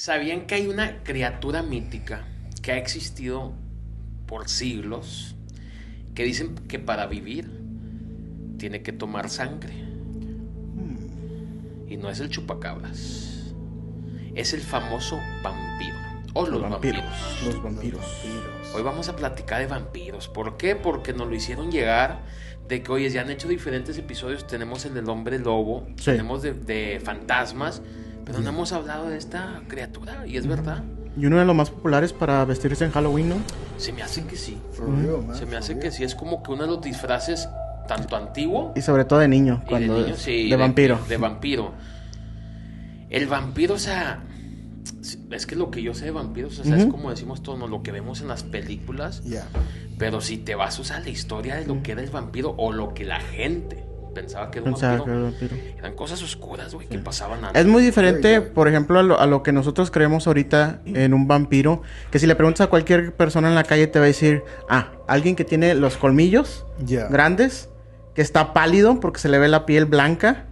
¿Sabían que hay una criatura mítica que ha existido por siglos, que dicen que para vivir tiene que tomar sangre? Y no es el chupacabras, es el famoso vampiro o los vampiros. Los vampiros. Hoy vamos a platicar de vampiros. ¿Por qué? Porque nos lo hicieron llegar de que, oye, ya han hecho diferentes episodios. Tenemos el del hombre lobo, Sí. tenemos de fantasmas, pero no hemos hablado de esta criatura, y es verdad. Y uno de los más populares para vestirse en Halloween, ¿no? Se me hace que sí. For real, man. Se me hace que sí. Es como que uno de los disfraces tanto antiguo Y sobre todo de niño, y cuando de niño, sí, de vampiro. De vampiro. El vampiro, o sea, es que lo que yo sé de vampiros, o sea, es como decimos todos, ¿no? Lo que vemos en las películas. Yeah. Pero si te vas a usar la historia de lo que era el vampiro o lo que la gente pensaba que era un Pensaba vampiro, que era vampiro. eran cosas oscuras, güey, que pasaban antes. Es muy diferente, por ejemplo, a lo que nosotros creemos ahorita en un vampiro, que si le preguntas a cualquier persona en la calle te va a decir, alguien que tiene los colmillos Yeah. grandes, que está pálido porque se le ve la piel blanca,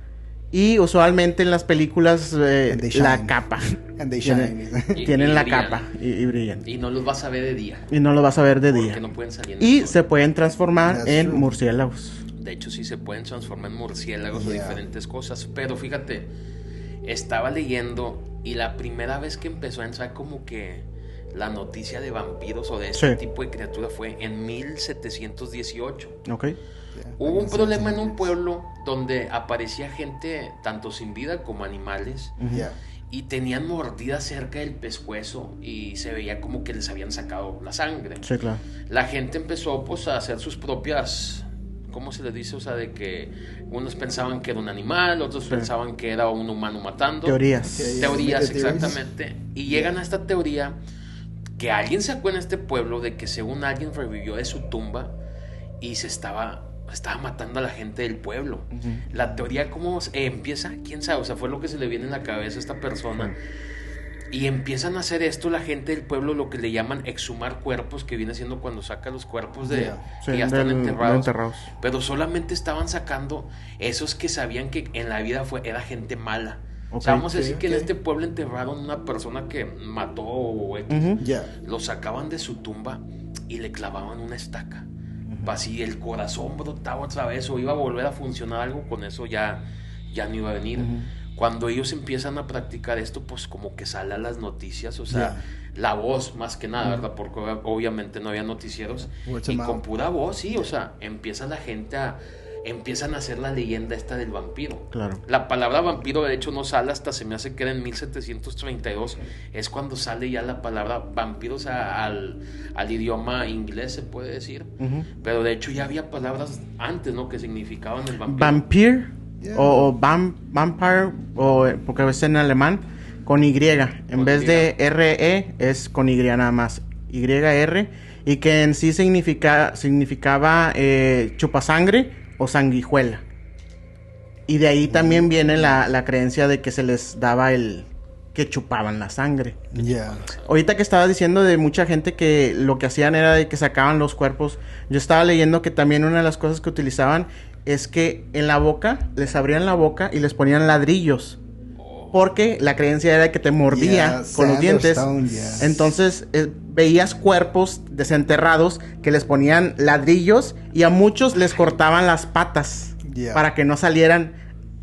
y usualmente en las películas And they la shine. capa. And they Tienen- shine. Tienen la brillan. capa y brillan. Y no los vas a ver de día, Y no lo vas a ver de día. porque no pueden salir en Y el sol. se pueden transformar That's en true. murciélagos. De hecho, sí se pueden transformar en murciélagos o Yeah. diferentes cosas. Pero fíjate, estaba leyendo y la primera vez que empezó a entrar como que la noticia de vampiros o de este Sí. tipo de criatura fue en 1718. ¿Ok? Yeah. Hubo un Back in problema en 1700s. un pueblo donde aparecía gente tanto sin vida como animales Yeah. y tenían mordidas cerca del pescuezo y se veía como que les habían sacado la sangre. Sí, claro. La gente empezó pues a hacer sus propias, ¿cómo se les dice? O sea, de que unos pensaban que era un animal, otros pensaban que era un humano matando. Teorías. Okay. Teorías, Yeah, theories. exactamente. Y llegan a esta teoría que alguien sacó en este pueblo de que según alguien revivió de su tumba y estaba matando a la gente del pueblo. La teoría cómo empieza, quién sabe, o sea, fue lo que se le viene en la cabeza a esta persona. Y empiezan a hacer esto la gente del pueblo, lo que le llaman exhumar cuerpos, que viene siendo cuando saca los cuerpos de Yeah. que ya están de enterrados. enterrados. Pero solamente estaban sacando esos que sabían que en la vida era gente mala. O sea, Ok. vamos a decir Ok, que en ok. este pueblo enterraron una persona que mató o X. Ujú. Yeah. Lo sacaban de su tumba y le clavaban una estaca. Así el corazón brotaba otra vez o iba a volver a funcionar algo, con eso ya no iba a venir. Cuando ellos empiezan a practicar esto, pues como que sale a las noticias, o sea, la voz más que nada, ¿verdad? Porque obviamente no había noticieros. Word to Y mouth. con pura voz, sí, o sea, empieza la gente empiezan a hacer la leyenda esta del vampiro. Claro. La palabra vampiro de hecho no sale hasta, se me hace que era en 1732, es cuando sale ya la palabra vampiro, o sea, al idioma inglés se puede decir. Pero de hecho ya había palabras antes, ¿no? Que significaban el vampiro. Vampire Yeah. o vampire, porque a veces en alemán, con Y. En Con vez Y. de RE es con Y nada más. YR. Y que en sí significaba chupasangre o sanguijuela. Y de ahí también viene la creencia de que se les daba que chupaban la sangre. Yeah. Ahorita que estaba diciendo de mucha gente que lo que hacían era de que sacaban los cuerpos, yo estaba leyendo que también una de las cosas que utilizaban es que en la boca, les abrían la boca y les ponían ladrillos. Porque la creencia era que te mordía Yeah, con sand los or dientes. stone, yeah. Entonces veías cuerpos desenterrados que les ponían ladrillos y a muchos les cortaban las patas Yeah. para que no salieran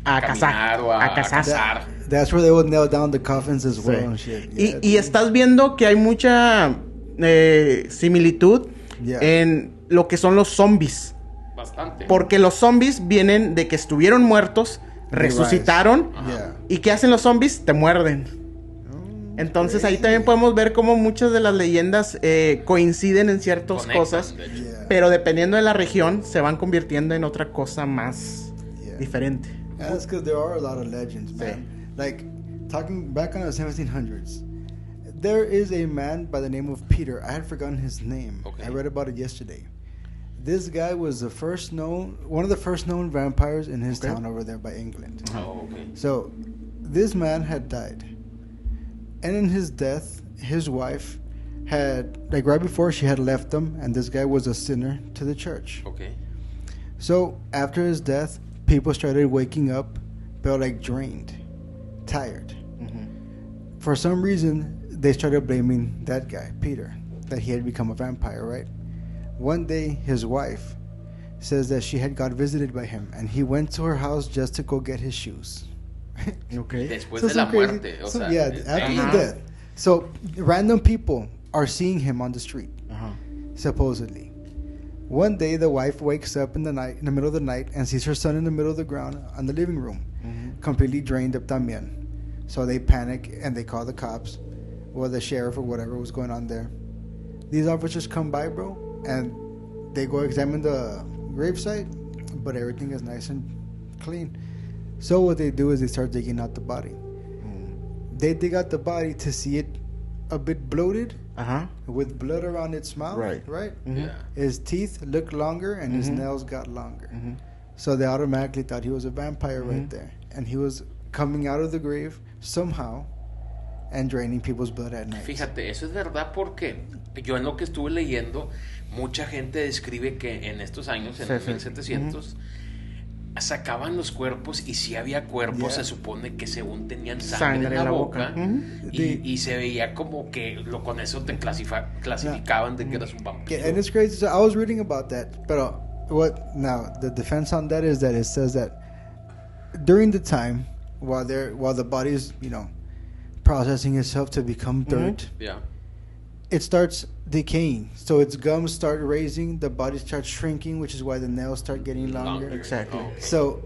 a Caminar cazar. o a cazar. cazar. That's where they would nail down the coffins as well Sí. and shit. Y, Yeah. y estás viendo que hay mucha similitud Yeah. en lo que son los zombies. Bastante. Porque los zombies vienen de que estuvieron muertos, They resucitaron. rise. Yeah. ¿Y qué hacen los zombies? Te muerden. Entonces ahí también podemos ver cómo muchas de las leyendas coinciden en ciertas Conectan, cosas. de hecho. Yeah. Pero dependiendo de la región, se van convirtiendo en otra cosa más Yeah. diferente. Yeah, that's because there are a lot of legends, man. Like, talking back on the 1700s, there is a man by the name of Peter. I had forgotten his name. Okay. I read about it yesterday. This guy was one of the first known vampires in his Okay. town over there by England. Oh, okay. So, this man had died. And in his death, his wife had, like right before, she had left him, and this guy was a sinner to the church. Okay. So after his death, people started waking up, but like drained, tired. for some reason, they started blaming that guy, Peter, that he had become a vampire, right? One day, his wife says that she had got visited by him, and he went to her house just to go get his shoes. Okay. Después So de la some crazy- muerte. O so, sea, yeah, after the death. So random people are seeing him on the street, supposedly. One day, the wife wakes up in the middle of the night, and sees her son in the middle of the ground on the living room, completely drained up también. So they panic and they call the cops, or the sheriff, or whatever was going on there. These officers come by, bro, and they go examine the gravesite, but everything is nice and clean. So what they do is they start digging out the body. They dig out the body to see it a bit bloated, with blood around its mouth. Right. Yeah. His teeth looked longer and his nails got longer. So they automatically thought he was a vampire right there. And he was coming out of the grave somehow and draining people's blood at night. Fíjate, eso es verdad porque yo en lo que estuve leyendo, mucha gente describe que en estos años, en los 1700, sacaban los cuerpos y si había cuerpos, se supone que según tenían sangre en la boca, y se veía como que con eso te clasificaban de que eras un vampiro. Yeah, and it's crazy. So I was reading about that, but the defense on that is that it says that during the time while the body is, processing itself to become dirt, Yeah. it starts decaying. So its gums start raising, the body starts shrinking, which is why the nails start getting longer. Exactly. Oh, okay. So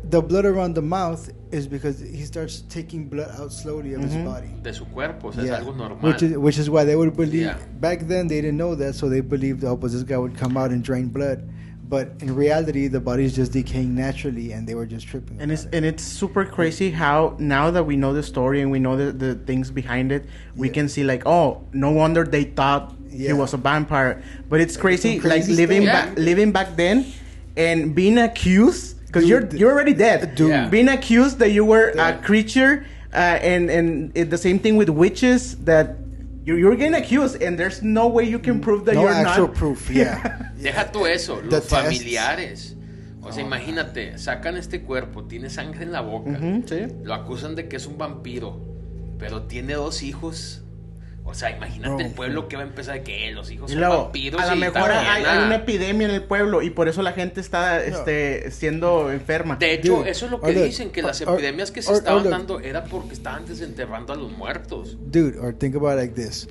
the blood around the mouth is because he starts taking blood out slowly of his body. De su cuerpo, o sea, es Yeah. algo normal. Which is why they would believe. Yeah. Back then they didn't know that, so they believed, pues this guy would come out and drain blood. But in reality, the body's just decaying naturally, and they were just tripping. And it's super crazy how now that we know the story and we know the things behind it, we can see like, oh, no wonder they thought he was a vampire. But it's crazy, Some crazy like living back then and being accused because Dude, you're already dead. Dude. Yeah. Being accused that you were a creature, and the same thing with witches that. You're getting accused, and there's no way you can prove that no you're actual not. proof. Yeah. Deja tú eso, The los tests. familiares. O sea, imagínate, sacan este cuerpo, tiene sangre en la boca, Sí. lo acusan de que es un vampiro, pero tiene 2 hijos. O sea, imagínate el pueblo que va a empezar de que los hijos Y son luego, vampiros. a lo y mejor también, hay una epidemia en el pueblo y por eso la gente está siendo enferma. De hecho, Dude, eso es lo que look, dicen, que las or- epidemias que se or estaban look. dando era porque estaban desenterrando a los muertos. Dude, or think about it like this.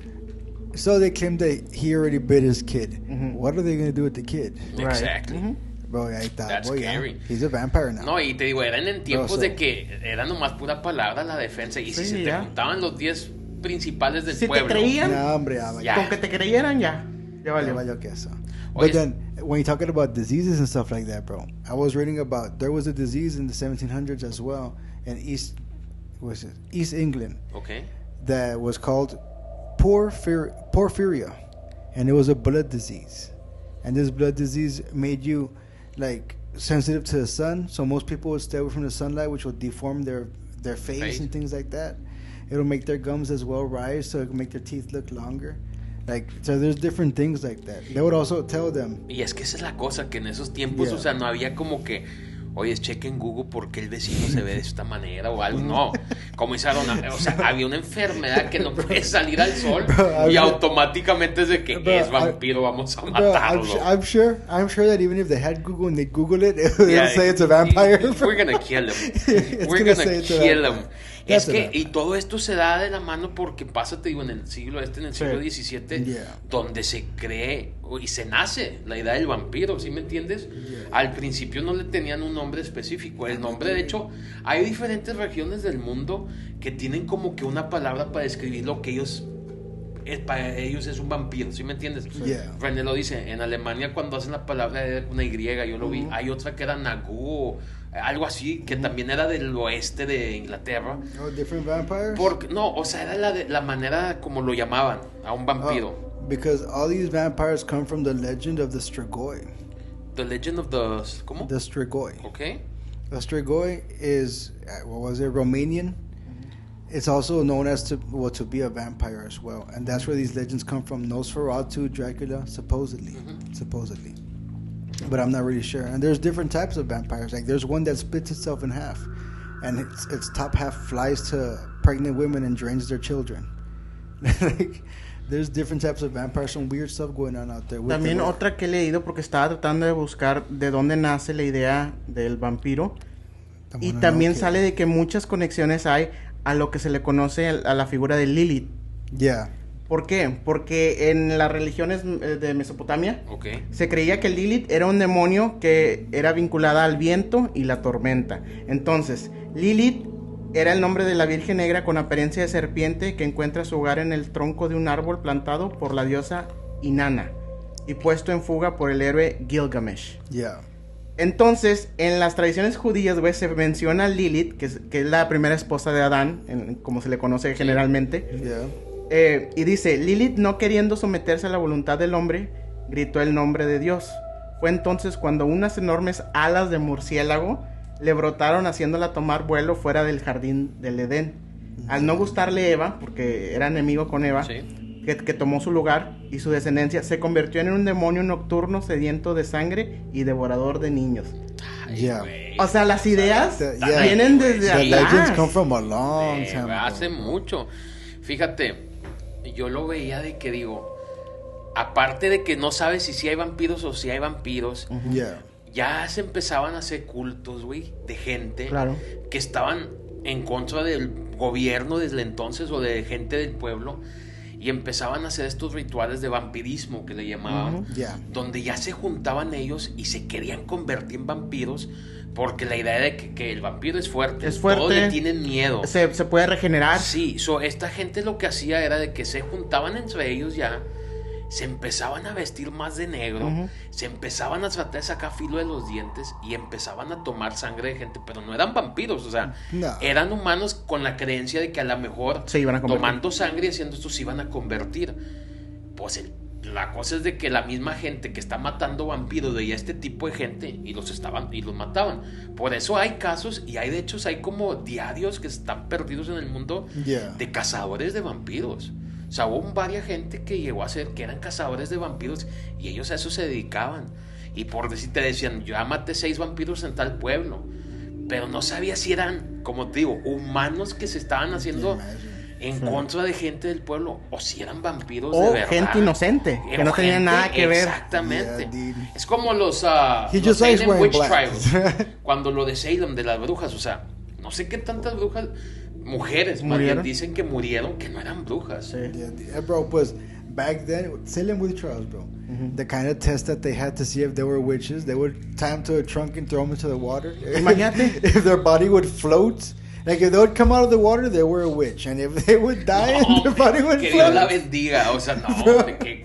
So they claim that he already bit his kid. What are they going to do with the kid? Right. Exactly. Bro, ahí está. That's Boy, yeah. scary. He's a vampire now. No, y te digo, eran en tiempos so- de que era nomás pura palabra la defensa. Y si Sí, se te ya. juntaban los 10 principales del Si te pueblo. creían, No, hombre, ya valió. Ya. con que te creyeran ya valió. Valió queso. Oye, But then, when you're talking about diseases and stuff like that, bro, I was reading about there was a disease in the 1700s as well in East England Ok. that was called porphyria, and it was a blood disease, and this blood disease made you like sensitive to the sun, so most people would stay away from the sunlight, which would deform their face and things like that. It'll make their gums as well rise, so it'll make their teeth look longer. Like, so there's different things like that. They would also tell them. Y es que esa es la cosa, que en esos tiempos, Yeah. o sea, no había como que, oye, cheque en Google por qué el vecino se ve de esta manera o algo. No, como dice Arona, o sea, había una enfermedad que no puede salir al sol Bro, y automáticamente es de que Bro, es vampiro, vamos a Bro, matarlo. I'm sure that even if they had Google and they Google it, it'll say it's a vampire. We're gonna kill him. It's We're gonna gonna say it's a kill him. vampire. Es That's a que, vampire. y todo esto se da de la mano porque pasa, te digo, en el siglo en el siglo XVII, Yeah. donde se cree y se nace la idea del vampiro, ¿sí me entiendes? Al principio no le tenían un nombre específico. El nombre, de hecho, hay diferentes regiones del mundo que tienen como que una palabra para describir lo que ellos para ellos es un vampiro, ¿sí me entiendes? Yeah. René lo dice, en Alemania cuando hacen la palabra era una Y, yo lo vi, hay otra que era Nagu, algo así, que también era del oeste de Inglaterra. Oh, different vampires? Porque, no, o sea, era la manera como lo llamaban a un vampiro. Oh, because all these vampires come from the legend of the Strigoi. The Legend of the... ¿Cómo? The Strigoi. Ok. The Strigoi is, Romanian. It's also known as to be a vampire as well, and that's where these legends come from. Nosferatu, Dracula, supposedly, but I'm not really sure. And there's different types of vampires. Like there's one that splits itself in half, and its top half flies to pregnant women and drains their children. Like, there's different types of vampires, some weird stuff going on out there. También otra que he leído, porque estaba tratando de buscar de dónde nace la idea del vampiro. Y también sale de que muchas conexiones hay a lo que se le conoce a la figura de Lilith. Yeah. ¿Por qué? Porque en las religiones de Mesopotamia se creía que Lilith era un demonio que era vinculada al viento y la tormenta. Entonces, Lilith era el nombre de la Virgen Negra con apariencia de serpiente que encuentra su hogar en el tronco de un árbol plantado por la diosa Inanna y puesto en fuga por el héroe Gilgamesh. Yeah. Entonces, en las tradiciones judías, güey, se menciona a Lilith, que es la primera esposa de Adán, como se le conoce generalmente. Yeah. Y dice, Lilith, no queriendo someterse a la voluntad del hombre, gritó el nombre de Dios. Fue entonces cuando unas enormes alas de murciélago le brotaron haciéndola tomar vuelo fuera del jardín del Edén. Al no gustarle Eva, porque era enemigo con Eva, que tomó su lugar y su descendencia, se convirtió en un demonio nocturno sediento de sangre y devorador de niños. Yeah. O sea, las ideas vienen desde atrás. The legends come atrás. from a long time ago. Hace mucho. Fíjate, yo lo veía de que digo, aparte de que no sabes si hay vampiros o si hay vampiros, Yeah. ya se empezaban a hacer cultos, güey, de gente Claro. que estaban en contra del gobierno desde entonces o de gente del pueblo y empezaban a hacer estos rituales de vampirismo que le llamaban, Yeah. donde ya se juntaban ellos y se querían convertir en vampiros porque la idea de que el vampiro es fuerte, todos le tienen miedo. Se puede regenerar. Sí, esta gente lo que hacía era de que se juntaban entre ellos ya, se empezaban a vestir más de negro, se empezaban a tratar de sacar filo de los dientes y empezaban a tomar sangre de gente, pero no eran vampiros, o sea, eran humanos con la creencia de que a lo mejor se iban a convertir. Tomando sangre y haciendo esto se iban a convertir. Pues la cosa es de que la misma gente que está matando vampiros veía este tipo de gente y los mataban. Por eso hay casos y hay de hecho hay como diarios que están perdidos en el mundo de cazadores de vampiros. O sea, hubo varias gente que llegó a ser que eran cazadores de vampiros y ellos a eso se dedicaban. Y por decir, te decían, yo ya maté 6 vampiros en tal pueblo. Pero no sabía si eran, como te digo, humanos que se estaban haciendo en contra de gente del pueblo o si eran vampiros de verdad. O gente inocente, que no tenía nada que ver. Exactamente. Yeah, es como los Salem Witch Trials. Cuando lo de Salem, de las brujas, o sea, no sé qué tantas brujas... Mujeres, más bien, dicen que murieron, que no eran brujas. Yeah, bro, pues back then, Salem witch trials, bro. The kind of test that they had to see if they were witches, they would tie them to a trunk and throw them into the water. Imagínate. If their body would float, like if they would come out of the water, they were a witch, and if they would die, their body would que float. Dios la bendiga, o sea, no, que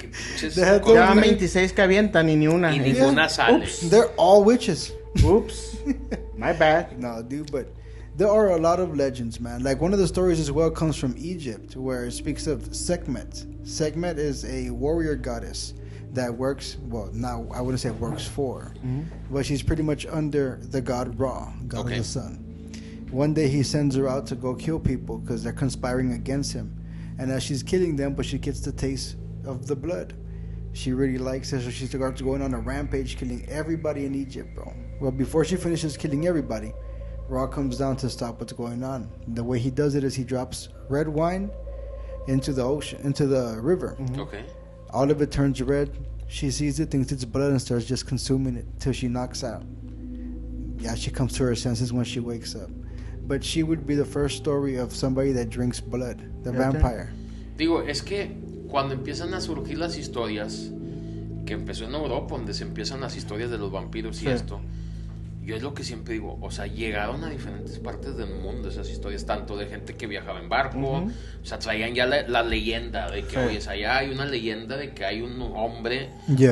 ya 26 que avientan y ni una. Y ninguna sale. Oops, they're all witches. Oops, my bad. No, dude, but there are a lot of legends, man. Like one of the stories as well comes from Egypt, where it speaks of Sekhmet. Sekhmet is a warrior goddess that works, well, now I wouldn't say works for, but she's pretty much under the god Ra, god of the sun. One day he sends her out to go kill people because they're conspiring against him. And as she's killing them, but she gets the taste of the blood. She really likes it, so she starts going on a rampage, killing everybody in Egypt, bro. Well, before she finishes killing everybody, Ra comes down to stop what's going on. The way he does it is he drops red wine into the ocean, into the river. Okay. All of it turns red. She sees it, thinks it's blood, and starts just consuming it till she knocks out. Yeah, she comes to her senses when she wakes up. But she would be the first story of somebody that drinks blood, the vampire. Digo, es que cuando empiezan a surgir las historias, que empezó en Europa, donde se empiezan las historias de los vampiros y esto, yo es lo que siempre digo, o sea, llegaron a diferentes partes del mundo esas historias, tanto de gente que viajaba en barco, o sea, traían ya la leyenda de que, oye, allá hay una leyenda de que hay un hombre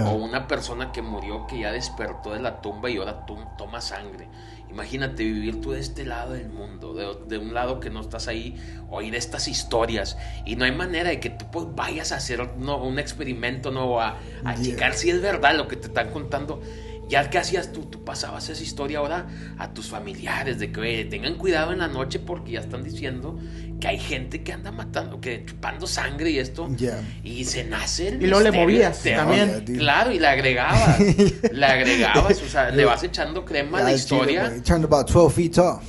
o una persona que murió que ya despertó de la tumba y ahora toma sangre. Imagínate vivir tú de este lado del mundo, de un lado que no estás ahí, oír estas historias, y no hay manera de que tú pues, vayas a hacer un experimento, a checar si es verdad lo que te están contando. Ya que hacías tú pasabas esa historia ahora a tus familiares de que, oye, tengan cuidado en la noche porque ya están diciendo que hay gente que anda matando, que chupando sangre y esto. Yeah. Y se nace el Y luego le misterio movías del terror. también. Yeah, Claro, y le agregabas, o sea, le vas echando crema a la historia. It turned about 12 feet tall.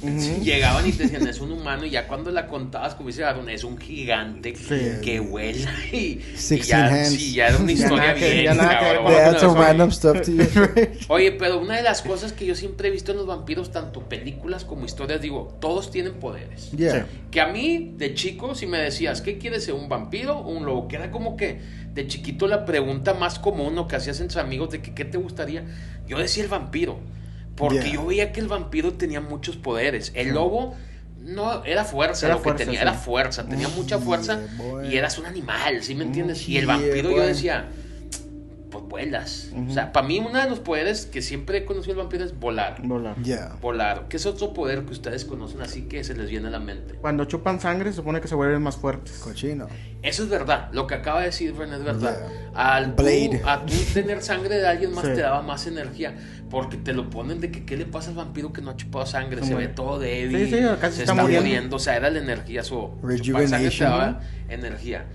Llegaban y te decían, es un humano, y ya cuando la contabas, como dice Aaron, es un gigante que vuela y 16 ya, hands. sí, ya era una historia bien cabrón. They add some Oye, random stuff to you. Oye, pero una de las cosas que yo siempre he visto en los vampiros, tanto películas como historias, digo, todos tienen poderes. Yeah. Que a mí, de chico, si me decías, ¿qué quieres ser? ¿Un vampiro o un lobo? Que era como que de chiquito la pregunta más común o que hacías entre amigos de que ¿qué te gustaría? Yo decía el vampiro, porque Yeah. yo veía que el vampiro tenía muchos poderes. El lobo no era fuerza, Era lo que fuerza, tenía sí. era fuerza, tenía mucha fuerza boy. y eras un animal, ¿sí me entiendes? Y el Yeah, vampiro yo boy. decía, pues vuelas. O sea, para mí uno de los poderes que siempre he conocido el vampiro es volar. Volar. Yeah. Volar, que es otro poder que ustedes conocen así que se les viene a la mente. Cuando chupan sangre se supone que se vuelven más fuertes. Cochino. Eso es verdad, lo que acaba de decir René es verdad. Yeah. Al Blade. a tú tener sangre de alguien más Sí. te daba más energía, porque te lo ponen de que qué le pasa al vampiro que no ha chupado sangre, Se se muere. ve todo débil, Sí, sí, casi se está está muriendo. muriendo, o sea, era la energía, su chupar sangre te Rejuvenation. daba energía.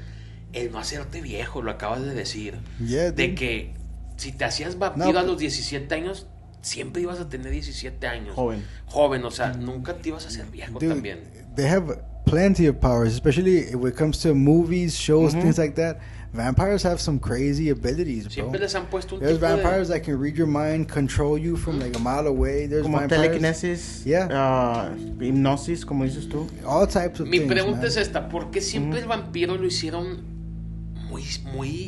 El no hacerte viejo, lo acabas de decir, Yeah, de dude. que si te hacías vampiro No, a los 17 años, siempre ibas a tener 17 años. Joven. O sea, nunca te ibas a hacer viejo Dude, también. they have plenty of powers, especially when it comes to movies, shows, things like that. Vampires have some crazy abilities, bro. Siempre les han puesto un There's tipo vampires that can read your mind, control you from like a mile away. There's Como vampires, telequinesis, hipnosis, como dices tú. all types of Mi things. pregunta man. es esta, ¿por qué siempre el vampiro lo hicieron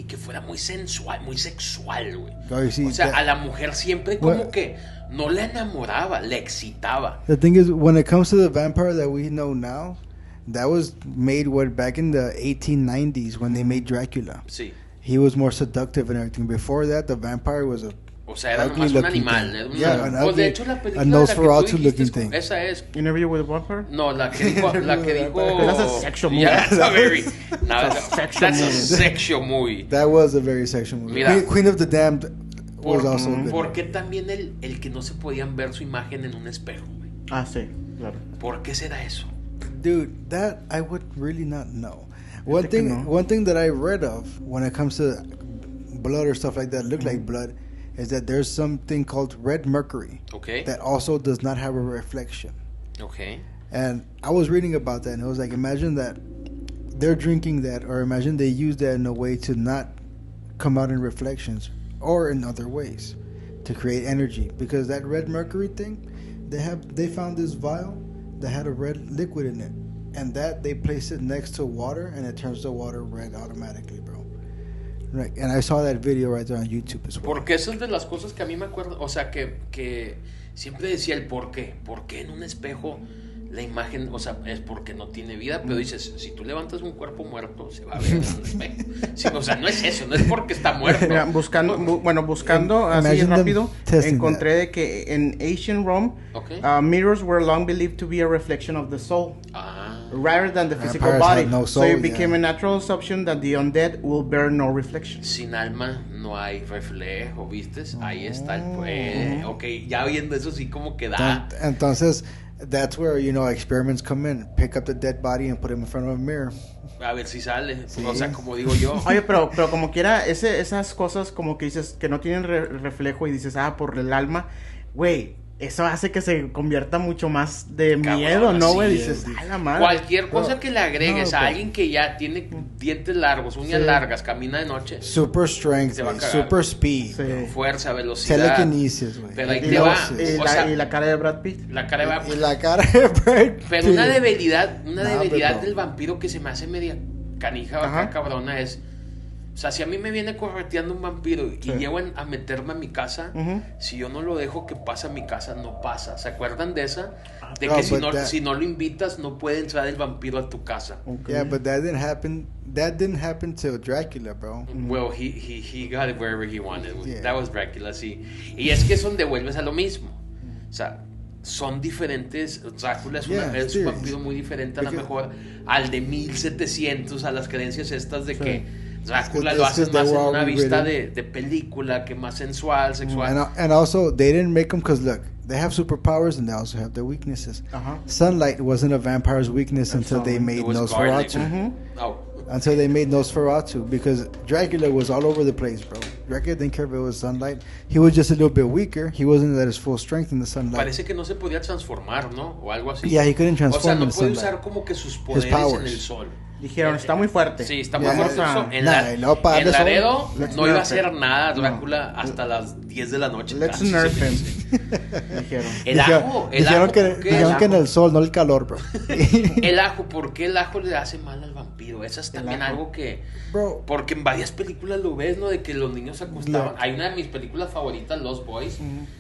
que fuera muy sensual, muy sexual, güey? Oh, see, O sea, that- a la mujer siempre como Well- que no la enamoraba, le excitaba. The thing is, when it comes to the vampire that we know now, that was made back in the 1890s when they made Dracula. Sí. He was more seductive and everything. Before that, the vampire was a O sea, era ugly nomás un looking animal. thing. Era Yeah, an pues de ugly- hecho la película a de la que Nosferatu tú dijiste looking thing. esa es. Interview with a Vampire. No, la que dijo, That's a sexual movie. Yeah, that's a very, no, That's a sexual that's a movie. sexual movie. That was a very sexual movie. Mira. Queen of the Damned was also good. ¿Por qué también el que no se podían ver su imagen en un espejo, güey? Ah, sí, claro. ¿Por qué será eso? Dude, that I would really not know. Fíjate que no. One thing that I read of when it comes to blood or stuff like that, look like blood, is that there's something called red mercury Okay. that also does not have a reflection. Okay. And I was reading about that, and it was like, imagine that they're drinking that, or imagine they use that in a way to not come out in reflections or in other ways to create energy. Because that red mercury thing, they found this vial that had a red liquid in it, and that they place it next to water, and it turns the water red automatically, bro. Right, and I saw that video right there on YouTube as well. Porque eso es de las cosas que a mí me acuerdo, o sea, que siempre decía el por qué. ¿Por qué en un espejo la imagen, o sea, es porque no tiene vida? Pero dices, si tú levantas un cuerpo muerto, se va a ver en un espejo. Sí, o sea, no es eso, no es porque está muerto. Mira, buscando así Imagine them rápido, testing encontré de que en ancient Rome, Okay. mirrors were long believed to be a reflection of the soul, rather than the physical Vampires body. have no So soul, it became yeah. a natural assumption that the undead will bear no reflection. Sin alma no hay reflejo, ¿viste? Ahí está el... ok, ya viendo eso sí como que da... Entonces, that's where, experiments come in. Pick up the dead body and put him in front of a mirror. A ver si sale. Sí. O sea, como digo yo. Oye, pero como quiera, esas cosas como que dices que no tienen reflejo y dices, por el alma, güey, eso hace que se convierta mucho más de Cabrón, miedo, ¿no, güey? sí, Dices, sí. la madre. Cualquier cosa No, que le agregues no, a pero- alguien que ya tiene dientes largos, uñas Sí. largas, camina de noche, Super strength, Se va a güey, cagar. super speed, Sí. fuerza, velocidad. telekinesis, güey. Pero ahí Y, te luego- va. Hipnosis. O sea, y la cara de Brad Pitt. la cara va. Y la cara de Brad Pero Pitt. una debilidad No, pero- del vampiro que se me hace media canija acá, Ajá. cabrona, es. O sea, si a mí me viene correteando un vampiro y Sí. llego a meterme a mi casa, Ujú. si yo no lo dejo que pase a mi casa, no pasa. ¿Se acuerdan de esa? De No, que si but no, that- si no lo invitas, no puede entrar el vampiro a tu casa. Okay. Yeah, but that didn't happen. That didn't happen till Dracula, bro. Well, he got it wherever he wanted. Yeah. That was Dracula, sí. Y es que es donde vuelves a lo mismo. O sea, son diferentes. Drácula es, Yeah, es un serious. vampiro muy diferente a lo Because- mejor al de 1700, a las creencias estas de Sí. que Drácula It's lo hacen 'cause they más en were all una vista rewritten. de película, que más sensual, sexual. And also, they didn't make them because, look, they have superpowers and they also have their weaknesses. Sunlight wasn't a vampire's weakness until they made It was garlic. Nosferatu. Oh, Until they made Nosferatu, because Dracula was all over the place, bro. Dracula didn't care if it was sunlight. He was just a little bit weaker. He wasn't at his full strength in the sunlight. parece que no se podía transformar, ¿no? O algo así. Yeah, he couldn't O sea, transform no in the puede sunlight. usar como que sus poderes en powers. el sol. Dijeron, está muy fuerte. Sí, está muy Yeah, fuerte. vamos a- En, Nah, no, para en eso- Laredo let's no iba a nerf hacer it. nada Drácula hasta las 10 de la noche. Let's casi, nerf sí, him. sí. Dijeron. El ajo, Dijeron que, ¿por qué el dijeron que en ajo? el sol, no el calor, bro. El ajo, ¿por qué el ajo le hace mal al vampiro? Eso es también ajo. algo que... Bro, Porque en varias películas lo ves, ¿no? De que los niños se acostaban. Look. Hay una de mis películas favoritas, Lost Boys,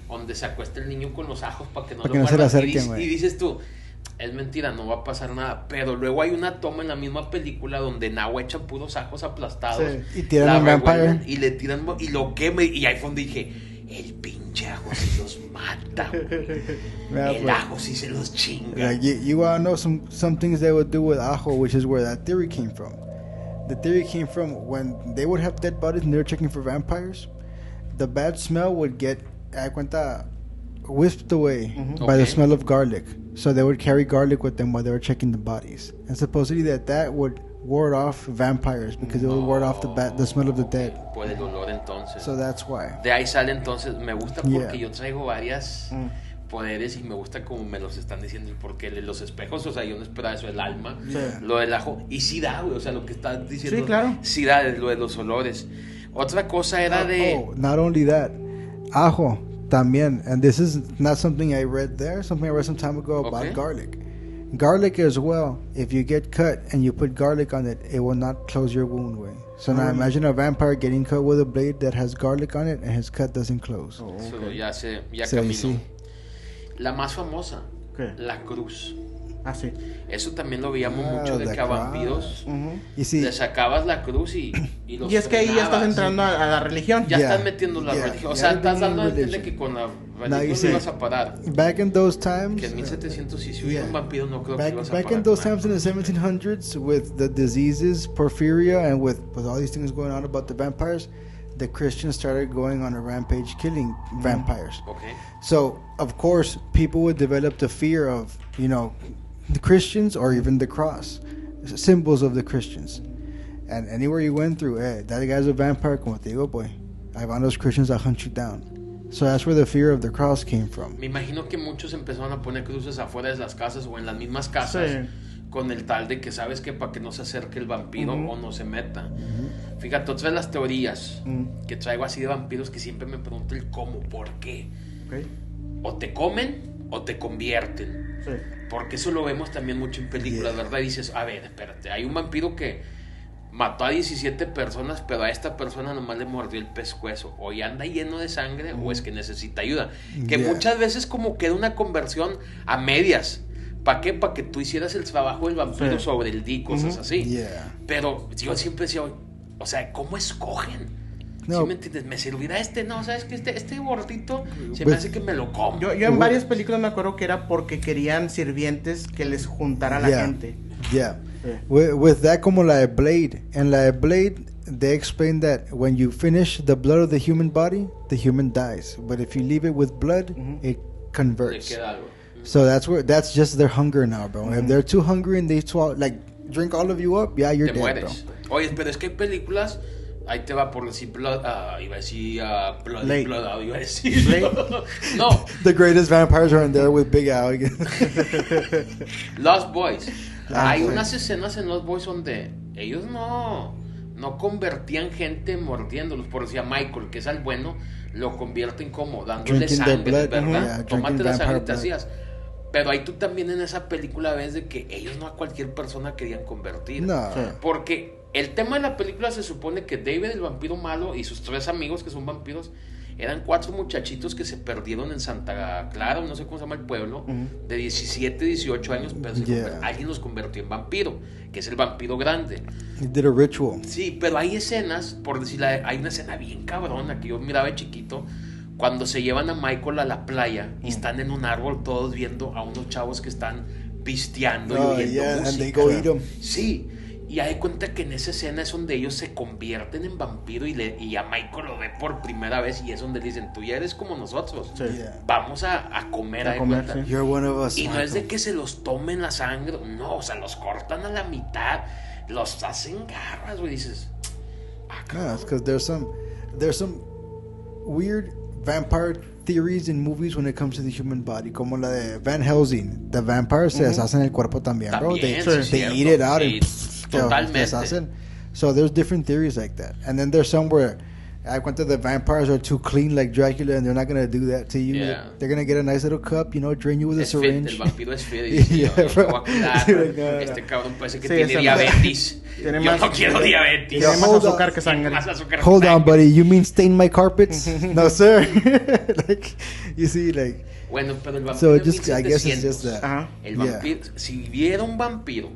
donde se acuesta el niño con los ajos para que no Para lo que no se le muerdan. acerquen, güey. Y dices tú, es mentira, no va a pasar nada. Pero luego hay una toma en la misma película donde Nahua echa puros ajos aplastados. Sí, y tiran la un vampire. revuelven y le tiran y lo quema. Y ahí fue donde dije, el pinche ajo sí los mata, güey. Yeah, El but- ajo sí se los chinga. like, you wanna know some things they would do with ajo, which is where that theory came from. The theory came from when they would have dead bodies and they were checking for vampires. The bad smell would get, whisked away by the Okay. smell of garlic. So they would carry garlic with them while they were checking the bodies, and supposedly that would ward off vampires because it would ward off the smell of the dead. Por el olor entonces. So that's why. De ahí sale entonces, me gusta porque Yeah. yo traigo varias poderes y me gusta como me los están diciendo, porque los espejos, o sea, yo no esperaba eso, el alma, lo del ajo, y sí da, güey, o sea, lo que estás diciendo, Sí, claro. sí da, lo de los olores. Otra cosa era de... Oh, not only that, ajo también, and this is not something I read there, something I read some time ago about Okay. garlic. Garlic as well, if you get cut and you put garlic on it, it will not close your wound, way. So now imagine a vampire getting cut with a blade that has garlic on it and his cut doesn't close. Solo ya So, caminó. sí. La más famosa, ¿Qué? la cruz. Ah, sí. Eso también lo veíamos Ah, mucho de the que a cross. vampiros You see, le sacabas la cruz y los Y es que ahí ya estás frenabas. entrando a la religión. Ya Yeah, estás metiendo la yeah, religión. O ya sea, le estás dando a bringing entender religion. que con la Now religión you no see, ibas a parar. back in those times, Que en 1700 si hubiera yeah. un vampiro no creo que ibas a back parar. in those con times in the 1700s, with the diseases, porphyria, and with all these things going on about the vampires, the Christians started going on a rampage, killing vampires. Okay. So of course, people would develop the fear of, the Christians or even the cross, symbols of the Christians. And anywhere you went through, that guy's a vampire. Como te digo, boy, I found those Christians that hunt you down. So that's where the fear of the cross came from. Me imagino que muchos empezaron a poner cruces afuera de las casas o en las mismas casas Sí. con el tal de que sabes que para que no se acerque el vampiro o no se meta. Fíjate, otras de las teorías que traigo así de vampiros que siempre me pregunto el cómo, por qué. Ok. O te comen o te convierten. Sí. Porque eso lo vemos también mucho en películas, Yeah. ¿verdad? Y dices, a ver, espérate, hay un vampiro que mató a 17 personas, pero a esta persona nomás le mordió el pescuezo. O ya anda lleno de sangre o es que necesita ayuda. Que Yeah. muchas veces como queda una conversión a medias. ¿Para qué? Para que tú hicieras el trabajo del vampiro Sí. sobre el D, cosas así. Yeah. Pero yo siempre decía, o sea, ¿cómo escogen? No. ¿Sí me entiendes? ¿Me servirá este? No, ¿sabes qué? Este gordito se me Pues- hace que me lo como. Yo en varias películas me acuerdo que era porque querían sirvientes que les juntara a la Yeah. gente. Yeah. Sí. With that, como la de Blade. En la de Blade, they explain that when you finish the blood of the human body, the human dies. But if you leave it with blood, it Le converts. queda algo. So that's just their hunger now, bro. If they're too hungry and they swallow, drink all of you up, yeah, you're Te dead, mueres. Oye, pero es que hay películas, ahí te va por decir Blood, iba a decir Blood, Blade. Blood, iba a decir. Blade. No, bro. The greatest vampires are in there with Big Al. Lost Boys. Hay sí. unas escenas en Lost Boys donde ellos no convertían gente mordiéndolos. Por decir a Michael, que es al bueno, lo convierten como dándole Drinking their sangre, blood, ¿verdad? yeah, Tómate drinking la sangre y vampire te blood. hacías. Pero ahí tú también en esa película ves de que ellos no a cualquier persona querían convertir. No. Sí. Porque el tema de la película se supone que David, el vampiro malo, y sus 3 amigos que son vampiros, eran 4 muchachitos que se perdieron en Santa Clara, no sé cómo se llama el pueblo, de 17, 18 años, pero Yeah. alguien los convirtió en vampiro, que es el vampiro grande. He did a ritual. Sí, pero hay escenas, por decirlo, hay una escena bien cabrona que yo miraba de chiquito, cuando se llevan a Michael a la playa y están en un árbol todos viendo a unos chavos que están pisteando y Oh, oyendo yeah, and música. they go eat 'em. Sí, Y hay cuenta que en esa escena es donde ellos se convierten en vampiro y a Michael lo ve por primera vez y es donde le dicen, tú ya eres como nosotros. Sí. Vamos a comer, A de comer, cuenta. sí. You're one of us. Y no es de Michael. que se los tomen la sangre, no, o sea, los cortan a la mitad, los hacen garras, güey, dices, No, it's because there's some weird vampire theories in movies when it comes to the human body, como la de Van Helsing. The vampires se deshacen el cuerpo también, bro. También, They sí, eat cierto. it out Sí, and totalmente. deshacen. So there's different theories like that, and then there's some where I went to the vampires are too clean like Dracula, and they're not gonna do that to you. Yeah. They're gonna get a nice little cup, you know, drain you with a es fit, syringe. el vampiro es fit, y dice, Yeah, yo bro. te voy a cuidar, Sí, no, no. este cabrón parece que Sí, tiene ese- diabetes, Tiene yo más- no quiero diabetes. Tiene más Hold azúcar on. que sangre. Más azúcar que Hold on, sangre. buddy. You mean stain my carpets? No, sir. Like, you see, like, Bueno, pero el vampiro So en just- I guess it's 1700, just that. Ajá. el Yeah. vampiro, si viera un vampiro,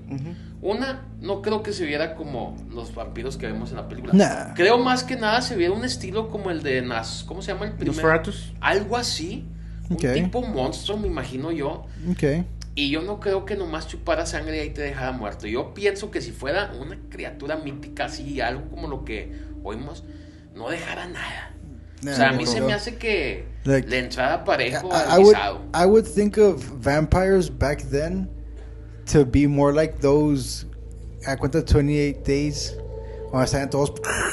no creo que se viera como los vampiros que vemos en la película. Nah. Creo más que nada se viera un estilo como el de ¿cómo se llama el primer? Nosferatus. Algo así, Ok. un tipo monstruo, me imagino yo. okay. Y yo no creo que nomás chupara sangre y ahí te dejara muerto. Yo pienso que si fuera una criatura mítica así, algo como lo que oímos, no dejara nada. O sea, a mí se me hace que Like, le entrada parejo al I would guisado. I would think of vampires back then to be more like those. I cuenta 28 days. O estaban todos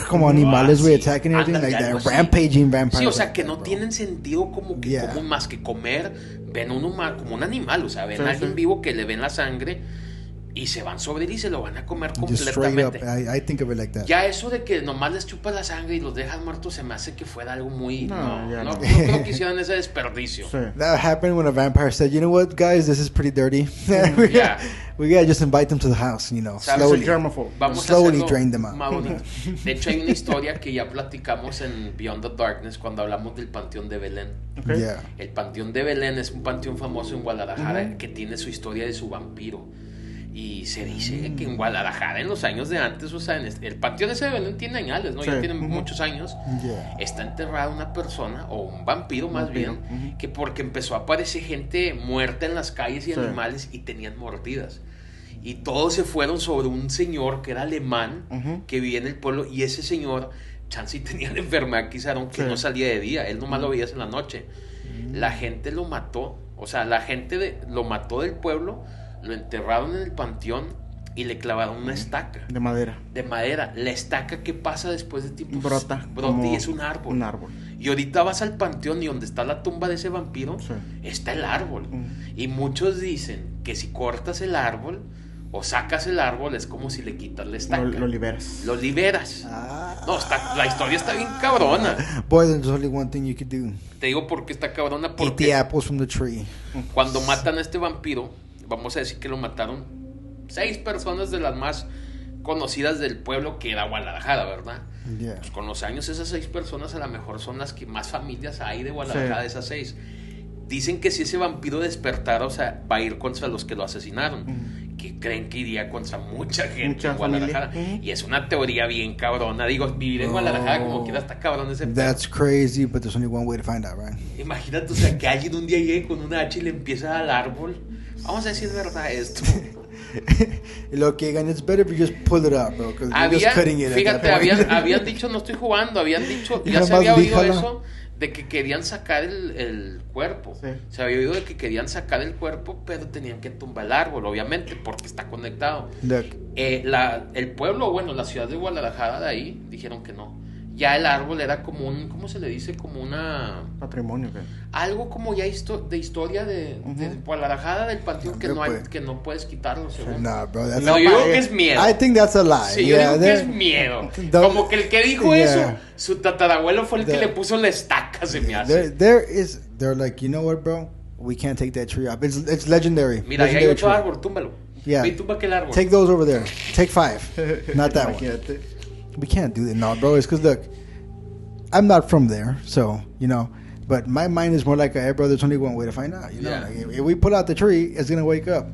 como animales, güey, sí. attacking everything, Ándale, like algo that así. rampaging vampires. Sí, o sea, like que that, no bro. tienen sentido como que Yeah. como más que comer. Ven uno como un animal, o sea, ven Sí, a alguien sí. vivo que le ven la sangre y se van sobre él y se lo van a comer Just straight up. completamente. I think of it like that. Ya eso de que nomás les chupas la sangre y los dejas muertos se me hace que fuera algo muy... No, ya no no. creo que hicieran ese desperdicio. Sí. That happened when a vampire said, "You know what, guys, this is pretty dirty. Yeah. We gotta just invite them to the house, you know, ¿Sabes? slowly." Es el germaphobe. Vamos Slowly a hacerlo drain them out. más bonito. De hecho, hay una historia que ya platicamos en Beyond the Darkness cuando hablamos del Panteón de Belén. Ok. Yeah. El Panteón de Belén es un panteón famoso en Guadalajara que tiene su historia de su vampiro. Y se dice que en Guadalajara, en los años de antes, o sea, el Panteón ese de Belén tiene añales, ¿no? Sí. Ya tiene muchos años. Yeah. Está enterrada una persona, o un vampiro más Vampiro, bien, que porque empezó a aparecer gente muerta en las calles y Sí. animales y tenían mordidas. Y todos se fueron sobre un señor que era alemán, que vivía en el pueblo, y ese señor, chance y tenía la enfermedad quizá, que Sí. no salía de día, él nomás lo veías en la noche. La gente lo mató, o sea, la gente lo mató del pueblo, lo enterraron en el panteón y le clavaron una estaca De madera. de madera. La estaca, ¿qué pasa después de tiempo? Brota. Brota como y es un árbol. Un árbol. Y ahorita vas al panteón y donde está la tumba de ese vampiro, Sí. está el árbol. Y muchos dicen que si cortas el árbol o sacas el árbol es como si le quitas la estaca. Lo liberas. Lo liberas. Ah. No, la historia está bien cabrona. Boy, there's only one thing you could do: Te digo por qué está cabrona. eat Porque the apples from the tree. cuando matan a este vampiro, vamos a decir que lo mataron 6 personas de las más conocidas del pueblo, que era Guadalajara, ¿verdad? Yeah. Pues con los años esas 6 personas a lo mejor son las que más familias hay de Guadalajara, Sí. de esas 6. Dicen que si ese vampiro despertara, o sea, va a ir contra los que lo asesinaron. Que creen que iría contra mucha gente Mucha en Guadalajara. familia. Y es una teoría bien cabrona. Digo, vivir en Guadalajara como quiera está cabrón ese pedo. That's crazy, but there's only one way to find out, right? Imagínate, o sea, que alguien un día llegue con una hacha y le empieza al árbol. Vamos a decir verdad esto. Lo que digan, it's better if you just pull it up, bro, because you're just cutting it. at Fíjate, that point. habían dicho, no estoy jugando, habían dicho, Y ya se nada había más oído díjala. eso, de que querían sacar el cuerpo. Sí. Se había oído de que querían sacar el cuerpo, pero tenían que tumbar el árbol, obviamente, porque está conectado. Look, El pueblo, bueno, la ciudad de Guadalajara de ahí, dijeron que no. Ya el árbol era como un, ¿cómo se le dice? Como una... Patrimonio, ¿qué? Algo como ya de historia de Guadalajara, del panteón, que no, pues. que no puedes quitarlo, según. nah, bro, that's No, yo digo que es miedo. I think that's a lie. Sí, yo yeah, digo que there- es miedo. Don't- Como que el que dijo Yeah. eso, su tatarabuelo fue el que The- le puso la estaca, se me hace. they're like, you know what, bro? We can't take that tree up. It's legendary. Mira, ahí hay Legendary otro tree. árbol, túmbalo. Yeah. Ve y tumba aquel árbol. Take those over there. Take 5. Not that one. Imagínate. We can't do that. No, bro. It's because, look, I'm not from there, so, you know, but my mind is more like, hey, bro, there's only one way to find out. You know, Yeah. like, if we pull out the tree, it's going to wake up.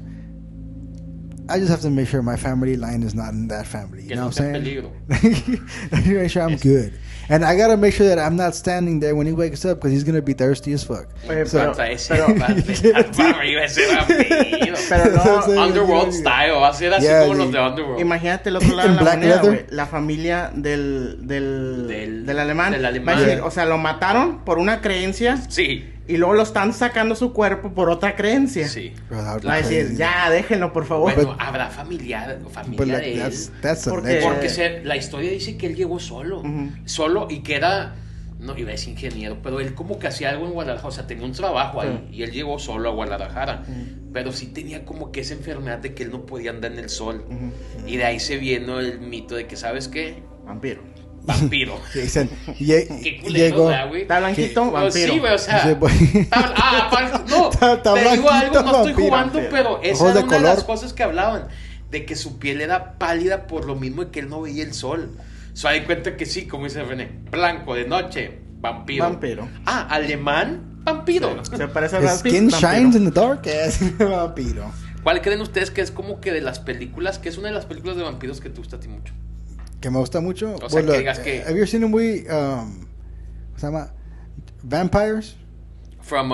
I just have to make sure my family line is not in that family. You Que know no what I'm sea saying? peligro. Make sure I'm good. And I gotta make sure that I'm not standing there when he wakes up because he's gonna be thirsty as fuck. Oye, So- pero Iba a ser vampiro. Pero no, Sí, Underworld sí. style, va a ser así Yeah, como los sí. de Underworld. imagínate el otro lado de En la Black moneda, Leather. güey. La familia del alemán. del alemán. Va a decir, o sea, lo mataron por una creencia Sí, y luego lo están sacando su cuerpo por otra creencia. sí. Bro, that would be Va a decir, crazy. ya, déjenlo, por favor. Bueno, habrá familia But de like, él. that's a Porque- legend. Porque la historia dice que él llegó solo. Solo y que era. No iba a decir ingeniero, pero él como que hacía algo en Guadalajara. O sea, tenía un trabajo ahí. Y él llegó solo a Guadalajara. Pero sí tenía como que esa enfermedad de que él no podía andar en el sol. Y de ahí se viene el mito de que, ¿sabes qué? Vampiro. Vampiro. Sí, dicen, Qué culero, llegó. ¿verdad, güey? Está blanquito, Pero vampiro. sí, güey, o sea. Sí, pues. No, Está te digo blanquito, algo, no estoy vampiro. jugando, pero esa Ojos era de una de color. las cosas que hablaban. De que su piel era pálida por lo mismo de que él no veía el sol. Se da cuenta que sí, como dice René, blanco de noche, vampiro. Vampiro. Ah, alemán, vampiro. Se parece a His Brad Pitt, skin vampiro. shines in the dark as vampiro. ¿Cuál creen ustedes que es como que de las películas, que es una de las películas de vampiros que te gusta a ti mucho? Que me gusta mucho. O sea, que digas que- Have you ever seen a movie, ¿cómo se llama? Vampires? From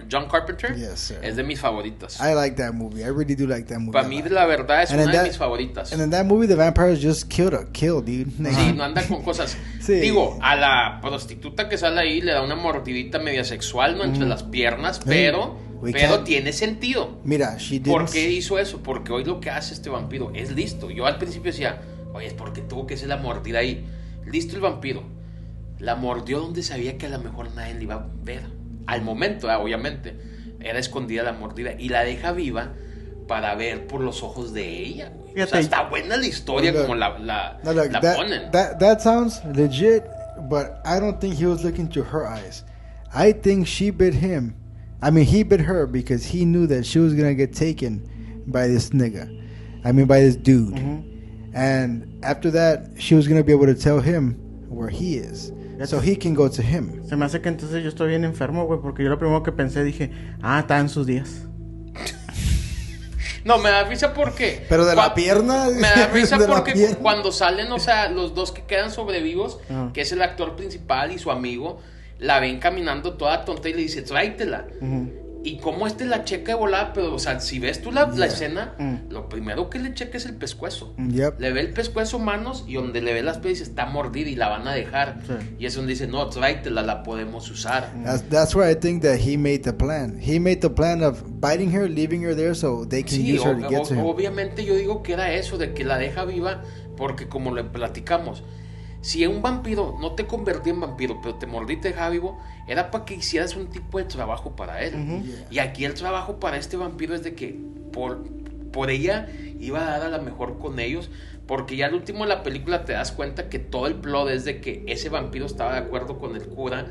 John Carpenter. Yes, sir. Es de mis favoritas. I like that movie. I really do like that movie. Para a mí, lot. la verdad, es And in una de that- mis favoritas. And in that movie, the vampires just kill, dude. Sí, no anda con cosas. Sí. Digo, a la prostituta que sale ahí le da una mordidita media sexual, ¿no? Entre las piernas, pero We pero can't- tiene sentido. Mira, she didn't. ¿Por qué hizo eso? Porque hoy lo que hace este vampiro es listo. Yo al principio decía, oye, es porque tuvo que ser la mordida ahí. Listo el vampiro. La mordió donde sabía que a lo mejor nadie le iba a ver. Al momento, obviamente. Era escondida la mordida. Y la deja viva para ver por los ojos de ella, güey. O sea, Fíjate. está buena la historia Look, como la No, look, ponen. that sounds legit, but I don't think he was looking through her eyes. I think she bit him. I mean, he bit her because he knew that she was gonna get taken by this nigga. I mean, by this dude. And after that, she was gonna be able to tell him where he is, so he can go to him. Se me hace que entonces yo estoy bien enfermo, güey, porque yo lo primero que pensé dije, está en sus días. No, me da risa porque... Pero de la pierna. Me da risa de la porque pierna. cuando salen, o sea, los dos que quedan sobrevivos, Ajá. que es el actor principal y su amigo, la ven caminando toda tonta y le dice, tráetela. Y como la checa de volada, pero, o sea, si ves tú la escena, lo primero que le checa es el pescuezo. Yep. Le ve el pescuezo, manos, y donde le ve las pies está mordida y la van a dejar. Sí. Y es donde dice, no, tráetela, la podemos usar. That's where I think that he made the plan. He made the plan of biting her, leaving her there, so they can Sí, use her to get to him. obviamente yo digo que era eso, de que la deja viva, porque como le platicamos, si un vampiro no te convertía en vampiro, pero te mordí y te dejaba vivo, era para que hicieras un tipo de trabajo para él. Y aquí el trabajo para este vampiro es de que por ella iba a dar a la mejor con ellos, porque ya al último de la película te das cuenta que todo el plot es de que ese vampiro estaba de acuerdo con el cura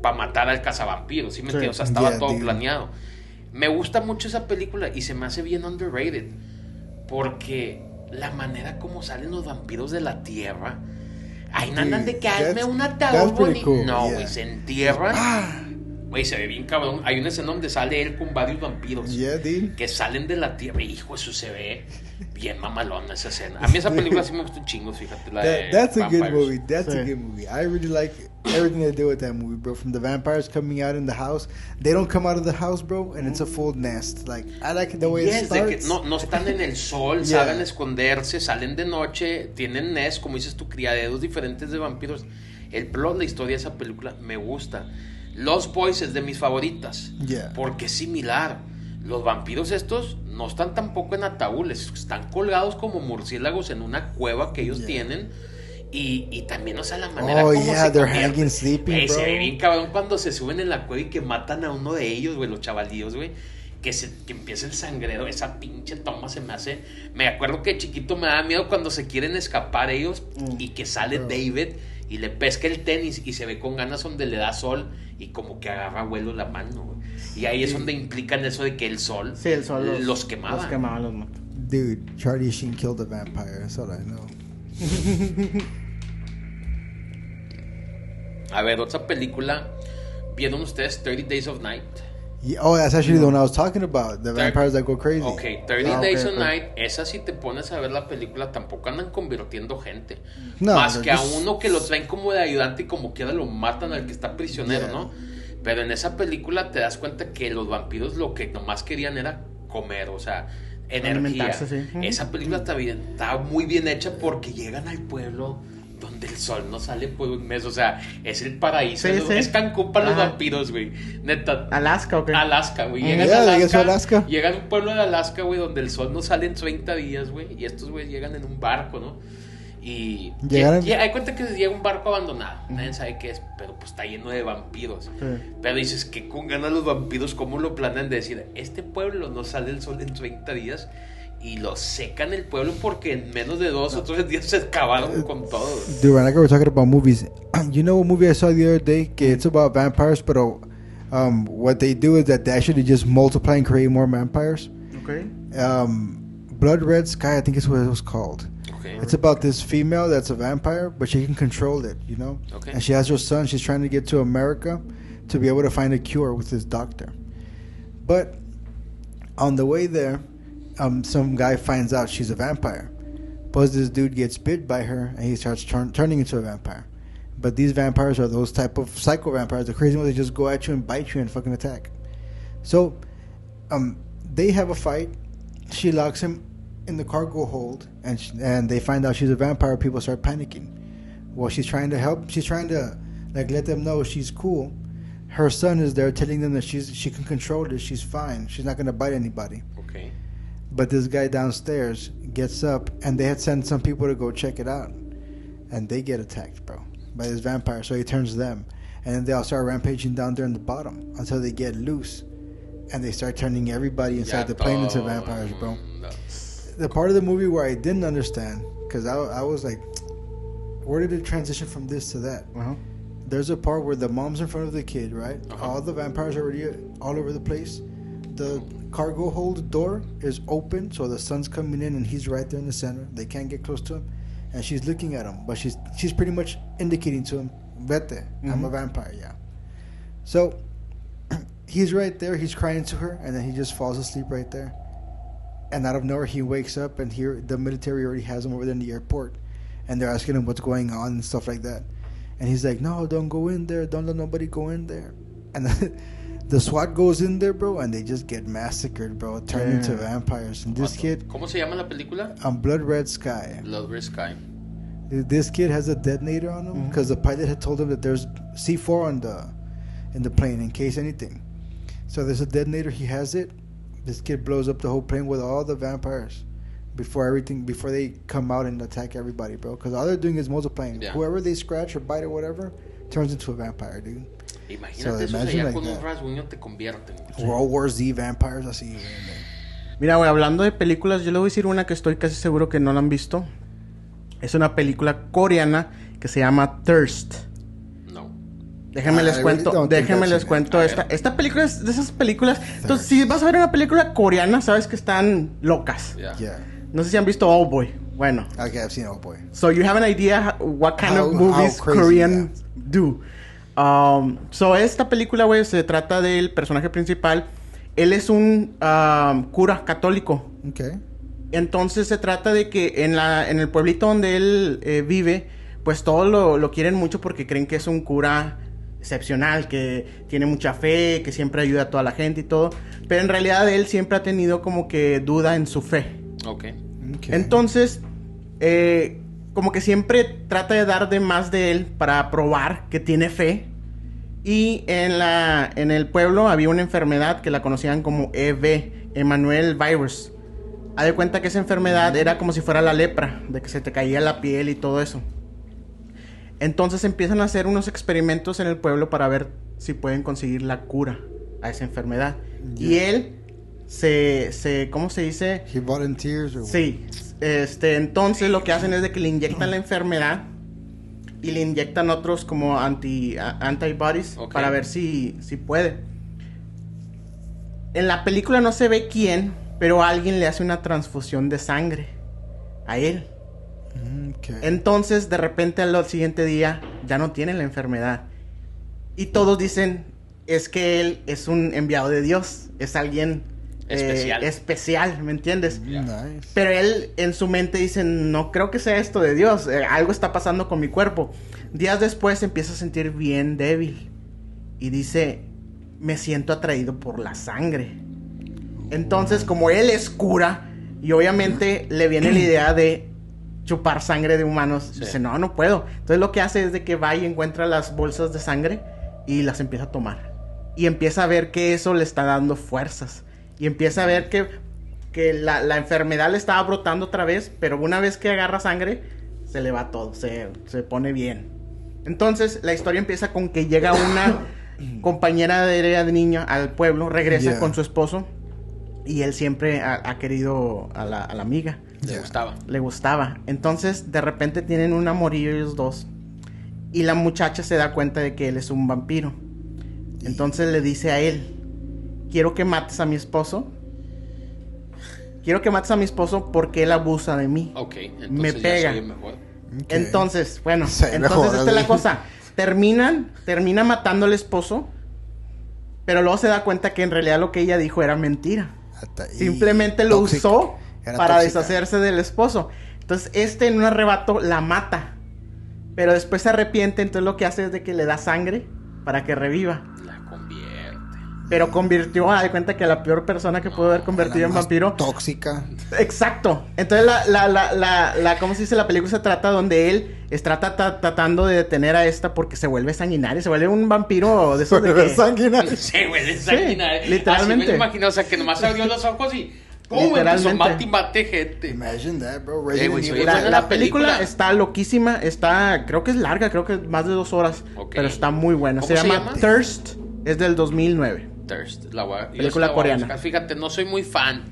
para matar al cazavampiro, ¿sí me entiendes? O sea, estaba Yeah, todo dude. planeado. Me gusta mucho esa película y se me hace bien underrated, porque la manera como salen los vampiros de la tierra. Ahí no andan de que hazme That's- un that's ataúd pretty bonito. cool, No, yeah. güey, se entierran. Güey, se ve bien cabrón. Hay una escena donde sale él con varios vampiros Yeah, dude. que salen de la tierra. Hijo, eso se ve bien mamalona esa escena. A mí esa película sí me gusta un chingo, fíjate. La de That's a good Vampires. movie. That's a Sí. good movie. I really like everything they do with that movie, bro. From the vampires coming out in the house, they don't come out of the house, bro, and it's a full nest. Like I like the way it Yes, de que starts. no están en el sol, Yeah. saben esconderse, salen de noche, tienen nest, como dices tú, criaderos diferentes de vampiros. El plot, la historia de esa película me gusta. Los Boys es de mis favoritas, Yeah. porque es similar. Los vampiros estos no están tampoco en ataúdes, están colgados como murciélagos en una cueva que ellos Yeah. tienen. Y también, o sea, la manera Oh, como yeah, se they're convierten. hanging, sleeping, Güey, se bro. ve bien cabrón cuando se suben en la cueva y que matan a uno de ellos, güey, los chavalillos, güey. Que empieza el sangrero, esa pinche toma se me hace... Me acuerdo que de chiquito me daba miedo cuando se quieren escapar ellos y que sale David y le pesca el tenis y se ve con ganas donde le da sol y como que agarra vuelo la mano, güey. Y ahí es donde implican eso de que el sol, Sí, el sol los quemaba. Los quemaba, los mató. Dude, Charlie Sheen killed a vampire. That's all I know. A ver, otra película. ¿Vieron ustedes 30 Days of Night? Yeah, oh, that's actually the one I was talking about. The vampires that go crazy. Ok, 30 Days a Night, esa si te pones a ver la película, tampoco andan convirtiendo gente. No, Más que a just... uno que lo traen como de ayudante y como quiera lo matan al que está prisionero, ¿no? Pero en esa película te das cuenta que los vampiros lo que nomás querían era comer, o sea, energía. Sí. Esa película está muy bien hecha porque llegan al pueblo donde el sol no sale por un mes, o sea, es el paraíso. Sí, es Cancún para los vampiros, güey. Neta. ¿Alaska o qué? Alaska, güey. Llegan a Alaska. Llegan a un pueblo de Alaska, güey, donde el sol no sale en 30 días, güey. Y estos, güey, llegan en un barco, ¿no? Y hay cuenta que llega un barco abandonado. Nadie sabe qué es, pero pues está lleno de vampiros. Sí. Pero dices que con ganas los vampiros, ¿cómo lo planean de decir? Este pueblo no sale el sol en 30 días. Y lo secan el pueblo porque en menos de 2 o 3 días se acabaron con todo. Dude, right now we're talking about movies. You know what movie I saw the other day? Que it's about vampires, but what they do is that they actually just multiply and create more vampires. Okay. Blood Red Sky, I think is what it was called. Okay. It's about this female that's a vampire, but she can control it, you know? Okay. And she has her son. She's trying to get to America to be able to find a cure with this doctor. But on the way there, some guy finds out she's a vampire. Plus, this dude gets bit by her, and he starts turning into a vampire. But these vampires are those type of psycho vampires, the crazy ones that just go at you and bite you and fucking attack. So, they have a fight. She locks him in the cargo hold, and they find out she's a vampire. People start panicking. Well, she's trying to help. She's trying to let them know she's cool. Her son is there telling them that she can control this. She's fine. She's not gonna bite anybody. Okay. But this guy downstairs gets up, and they had sent some people to go check it out, and they get attacked, bro, by this vampire. So he turns them, and then they all start rampaging down there in the bottom until they get loose, and they start turning everybody inside the plane into vampires, bro. No. The part of the movie where I didn't understand, because I was like, where did it transition from this to that? Uh-huh. There's a part where the mom's in front of the kid, right? Uh-huh. All the vampires are already all over the place. The cargo hold door is open, so the sun's coming in, and he's right there in the center. They can't get close to him, and she's looking at him, but she's pretty much indicating to him, "Vete, I'm a vampire." Yeah. So he's right there. He's crying to her, and then he just falls asleep right there. And out of nowhere, he wakes up, and here the military already has him over there in the airport, and they're asking him what's going on and stuff like that. And he's like, "No, don't go in there. Don't let nobody go in there." And the SWAT goes in there, bro, and they just get massacred, bro, turn into vampires. And this kid... ¿Cómo se llama la película? Blood Red Sky. Blood Red Sky. This kid has a detonator on him because the pilot had told him that there's C4 in the plane in case anything. So there's a detonator. He has it. This kid blows up the whole plane with all the vampires before they come out and attack everybody, bro. Because all they're doing is multiplying. Yeah. Whoever they scratch or bite or whatever turns into a vampire, dude. Imagínate eso, ya like con un rasguño te convierten. World War Z vampires así. Mira, güey, hablando de películas, yo le voy a decir una que estoy casi seguro que no la han visto. Es una película coreana que se llama Thirst. No. Déjenme les cuento. Esta película es de esas películas. Entonces, si vas a ver una película coreana, sabes que están locas. Yeah. No sé si han visto Oldboy. Bueno. Okay, I've seen Oldboy. So you have an idea what kind of movies Korean do. So esta película, güey, se trata del personaje principal. Él es un cura católico. Okay. Entonces se trata de que en el pueblito donde él vive, pues todos lo quieren mucho porque creen que es un cura excepcional, que tiene mucha fe, que siempre ayuda a toda la gente y todo. Pero en realidad él siempre ha tenido como que duda en su fe. Okay. Entonces, como que siempre trata de dar de más de él para probar que tiene fe. Y en el pueblo había una enfermedad que la conocían como EV, Emmanuel Virus. Haz de cuenta que esa enfermedad era como si fuera la lepra, de que se te caía la piel y todo eso. Entonces empiezan a hacer unos experimentos en el pueblo para ver si pueden conseguir la cura a esa enfermedad. Y él ¿cómo se dice? He volunteers or sí. Entonces lo que hacen es de que le inyectan la enfermedad y le inyectan otros como antibodies para ver si puede. En la película no se ve quién, pero alguien le hace una transfusión de sangre a él. Okay. Entonces de repente al siguiente día ya no tiene la enfermedad y todos dicen es que él es un enviado de Dios. Es alguien especial, ¿me entiendes? Nice. Pero él en su mente dice, no creo que sea esto de Dios. Algo está pasando con mi cuerpo. Días después se empieza a sentir bien débil. Y dice, me siento atraído por la sangre. Entonces, como él es cura, y obviamente le viene la idea de chupar sangre de humanos, Sí. dice, no puedo. Entonces lo que hace es de que va y encuentra las bolsas de sangre y las empieza a tomar. Y empieza a ver que eso le está dando fuerzas. Y empieza a ver que la enfermedad le estaba brotando otra vez, pero una vez que agarra sangre, se le va todo, se pone bien. Entonces la historia empieza con que llega una compañera de niño al pueblo, regresa con su esposo, y él siempre ha querido a la amiga. Le gustaba. Entonces de repente tienen un amorío ellos dos, y la muchacha se da cuenta de que él es un vampiro. Entonces le dice a él, quiero que mates a mi esposo porque él abusa de mí. Ok, entonces me pega. ya soy mejor. Okay. Entonces, bueno, Sí, entonces mejor, esta es así. la cosa. Termina matando al esposo, pero luego se da cuenta que en realidad lo que ella dijo era mentira. Simplemente lo Tóxica. usó Era para tóxica. deshacerse del esposo. Entonces en un arrebato la mata, pero después se arrepiente. Entonces lo que hace es de que le da sangre para que reviva. La convierte. Pero convirtió, a de cuenta que la peor persona que pudo haber convertido en Más vampiro. tóxica. Exacto. Entonces la ¿cómo se dice? La película se trata donde él está tratando de detener a esta porque se vuelve sanguinario, se vuelve un vampiro de esos de que... sanguinario. Sí, güey, es sanguinario. literalmente. Así me lo imagino, o sea, que nomás abrió los ojos y ¡pum! Literalmente. Empezó mate gente. Imagine that, bro. güey, Resident soy Evil. buena La la película película. está loquísima, creo que es larga, creo que más de 2 horas, Ok. pero está muy buena. ¿Cómo se llama? Thirst, es del 2009. Thirst, yo Película sí la voy a coreana. buscar. Fíjate, no soy muy fan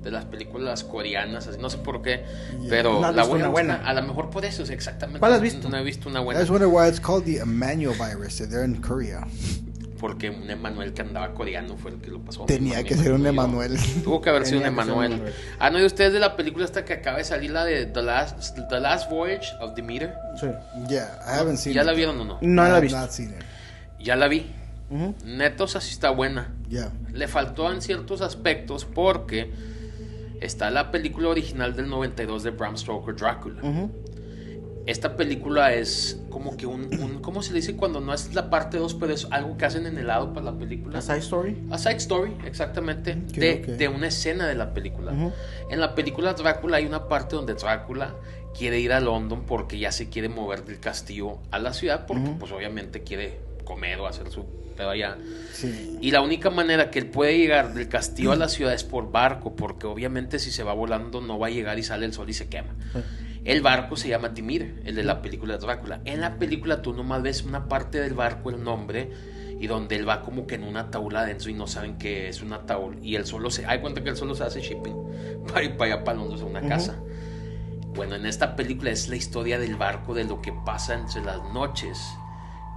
de las películas coreanas, así, no sé por qué, pero ¿No has la visto voy a una buscar. buena? A lo mejor por eso, exactamente. ¿Cuál has visto? No he visto una I buena. just wonder why it's called the Emmanuel virus. They're in Korea. Porque un Emanuel que andaba coreano fue el que lo pasó. Tenía Me que ser un imagino yo. Emanuel. Tuvo que haber sido un Tenía que ser un Emanuel. Emanuel. ¿No? ¿Y ustedes de la película esta que acaba de salir, la de The Last Voyage of Demeter? Sí. Yeah, I haven't seen ¿Ya it. la vieron o no? No I la he have visto. not seen it. Ya la vi. Ujú. Neto, esa sí está buena. Yeah. Le faltó en ciertos aspectos porque está la película original del 92 de Bram Stoker, Drácula. Ujú. Esta película es como que ¿cómo se le dice cuando no es la parte 2, pero es algo que hacen en el lado para la película? A side story. A side story, exactamente, Ok. de una escena de la película. Ujú. En la película Drácula hay una parte donde Drácula quiere ir a London porque ya se quiere mover del castillo a la ciudad porque Ujú. pues obviamente quiere comer o hacer su pedo allá. Sí. Y la única manera que él puede llegar del castillo a la ciudad es por barco, porque obviamente si se va volando no va a llegar y sale el sol y se quema. El barco se llama Dimir, el de la película de Drácula. En la película tú nomás ves una parte del barco, el nombre, y donde él va como que en una taula adentro y no saben que es una taula. Y él solo hay cuenta que él solo se hace shipping para ir para allá para Londres a una casa. Bueno, en esta película es la historia del barco, de lo que pasa entre las noches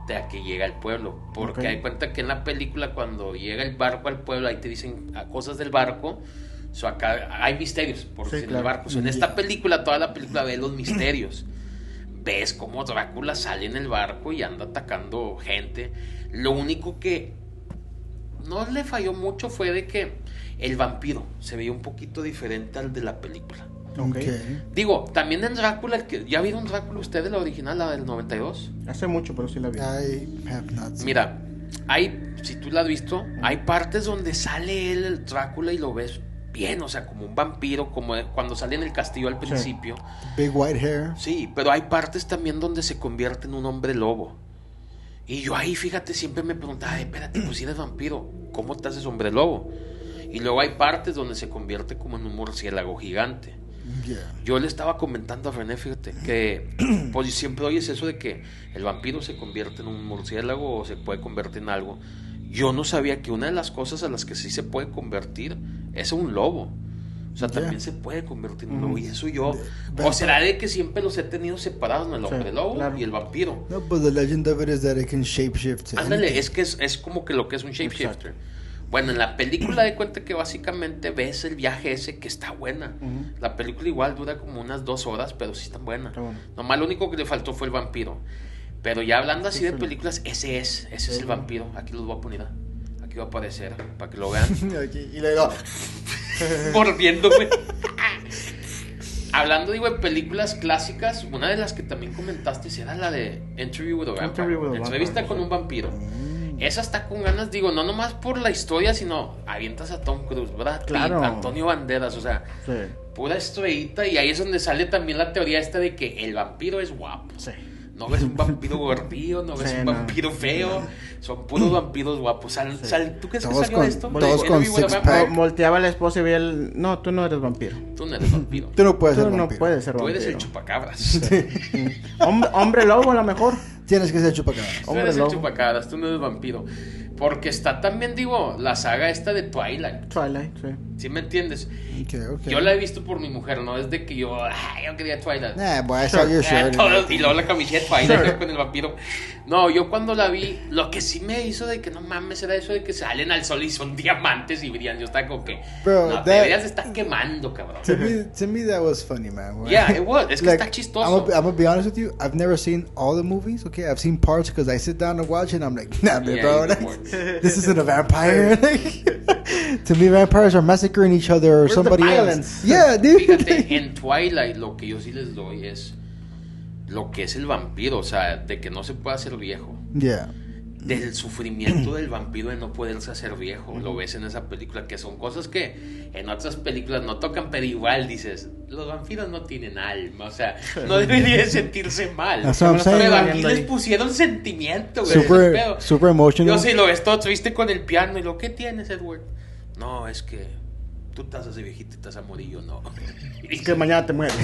de a que llega al pueblo. Porque Ok. hay cuenta que en la película cuando llega el barco al pueblo ahí te dicen cosas del barco. So, acá hay misterios por Sí, en claro. el barco. So, en esta película, toda la película ve los misterios. Ves cómo Drácula sale en el barco y anda atacando gente. Lo único que no le falló mucho fue de que el vampiro se veía un poquito diferente al de la película. Ok. Okay. Digo, también en Drácula, ¿ya vieron Drácula ustedes, la original, la del 92? Hace mucho, pero sí la vi. I have not seen Mira, si tú la has visto, hay partes donde sale él, el Drácula, y lo ves bien, o sea, como un vampiro, como cuando sale en el castillo al principio. Big white hair. Sí, pero hay partes también donde se convierte en un hombre lobo. Y yo ahí, fíjate, siempre me preguntaba, espérate, pues si eres vampiro, ¿cómo te haces hombre lobo? Y luego hay partes donde se convierte como en un murciélago gigante. Yeah. Yo le estaba comentando a René, fíjate, que pues siempre oyes eso de que el vampiro se convierte en un murciélago o se puede convertir en algo. Yo no sabía que una de las cosas a las que sí se puede convertir es un lobo. O sea, también se puede convertir en un lobo. Y eso yo... O será de que siempre los he tenido separados, ¿no? El hombre lobo claro. y el vampiro. No, but the legend of it is that it can shapeshift to Ándale, anything. es que es como que lo que es un shapeshifter. Bueno, en la película de cuenta que básicamente ves el viaje ese que está buena. Ujú. La película igual dura como unas 2 horas, pero sí está buena. Está buena. Nomás lo único que le faltó fue el vampiro. Pero ya hablando así de películas, ese es el vampiro. Aquí los voy a poner. que iba a aparecer, para que lo vean. Aquí, y luego... Volviéndome. Hablando, digo, de películas clásicas, una de las que también comentaste era la de Interview with a Vampire. Entrevista con un vampiro. Esa está con ganas, digo, no nomás por la historia, sino avientas a Tom Cruise, Brad Pitt, Claro. Antonio Banderas, o sea, Sí. pura estrellita. Y ahí es donde sale también la teoría esta de que el vampiro es guapo. Sí. No ves un vampiro gordillo, no ves Sí, un no. vampiro feo. Son puros vampiros guapos. ¿Tú crees que Todos salió con- esto? todos ¿De con Interview with a six-pack. Vampire? Volteaba a la esposa y veía el... No, tú no eres vampiro. Tú no eres vampiro. Tú no puedes Tú ser no vampiro. puedes ser Tú vampiro. eres el chupacabras. Hombre lobo, a lo mejor. Tienes que ser chupacabras. Tú Hombre eres el lobo. chupacabras, tú no eres vampiro. Porque está también, digo, la saga esta de Twilight. Twilight, sí. ¿Sí me entiendes? Okay. Yo la he visto por mi mujer, ¿no? Desde que yo quería Twilight. Nah, boy, I saw your shirt. Y luego la camiseta Twilight con el vampiro. No, yo cuando la vi, lo que sí me hizo de que no mames era eso de que salen al sol y son diamantes y brillan. Yo estaba como que, Bro, no, te that- deberías de estar quemando, cabrón. To me, that was funny, man. Yeah, it was. Es que está chistoso. I'm gonna be honest with you. I've never seen all the movies. Okay, I've seen parts because I sit down and watch it. And I'm like, nah, man, Yeah, bro. you Like, weren't. this isn't a vampire. To me, vampires are massacring each other or Where's the somebody else. violence? Yeah, dude. Fíjate, en Twilight lo que yo sí les doy es lo que es el vampiro, o sea, de que no se puede hacer viejo. Yeah. Del sufrimiento del vampiro de no poderse hacer viejo. Lo ves en esa película, que son cosas que en otras películas no tocan, pero igual dices, los vampiros no tienen alma, o sea, no deberían de sentirse mal. That's what I'm saying. Pero aquí Viendo les ahí. pusieron sentimiento, güey. ese es el Super, pedo. super emotional. Yo sí lo ves todo triste con el piano y lo que tienes, Edward. No, es que tú te haces de viejito y te vas a morir, yo no. Es que mañana te mueres.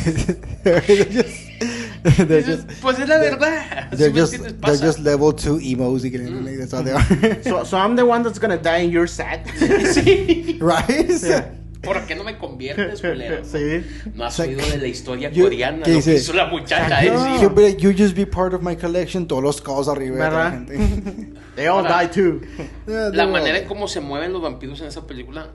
they're just, Pues es la verdad. they're ¿Sí me just, entiendes? they're Pasa. just level 2 emos. Like, that's all they are. So I'm the one that's gonna die and you're sad. Sí. Right? Yeah. ¿Por qué no me conviertes, culero? Sí. No has Like, oído de la historia you- coreana, ¿qué lo que dice? hizo la muchacha. No. sí. He'll be like, you just be part of my collection. Todos los calls arriba. ¿Verdad? gente. They all Ahora, die too. Yeah, La they're manera all- en cómo se mueven los vampiros en esa película,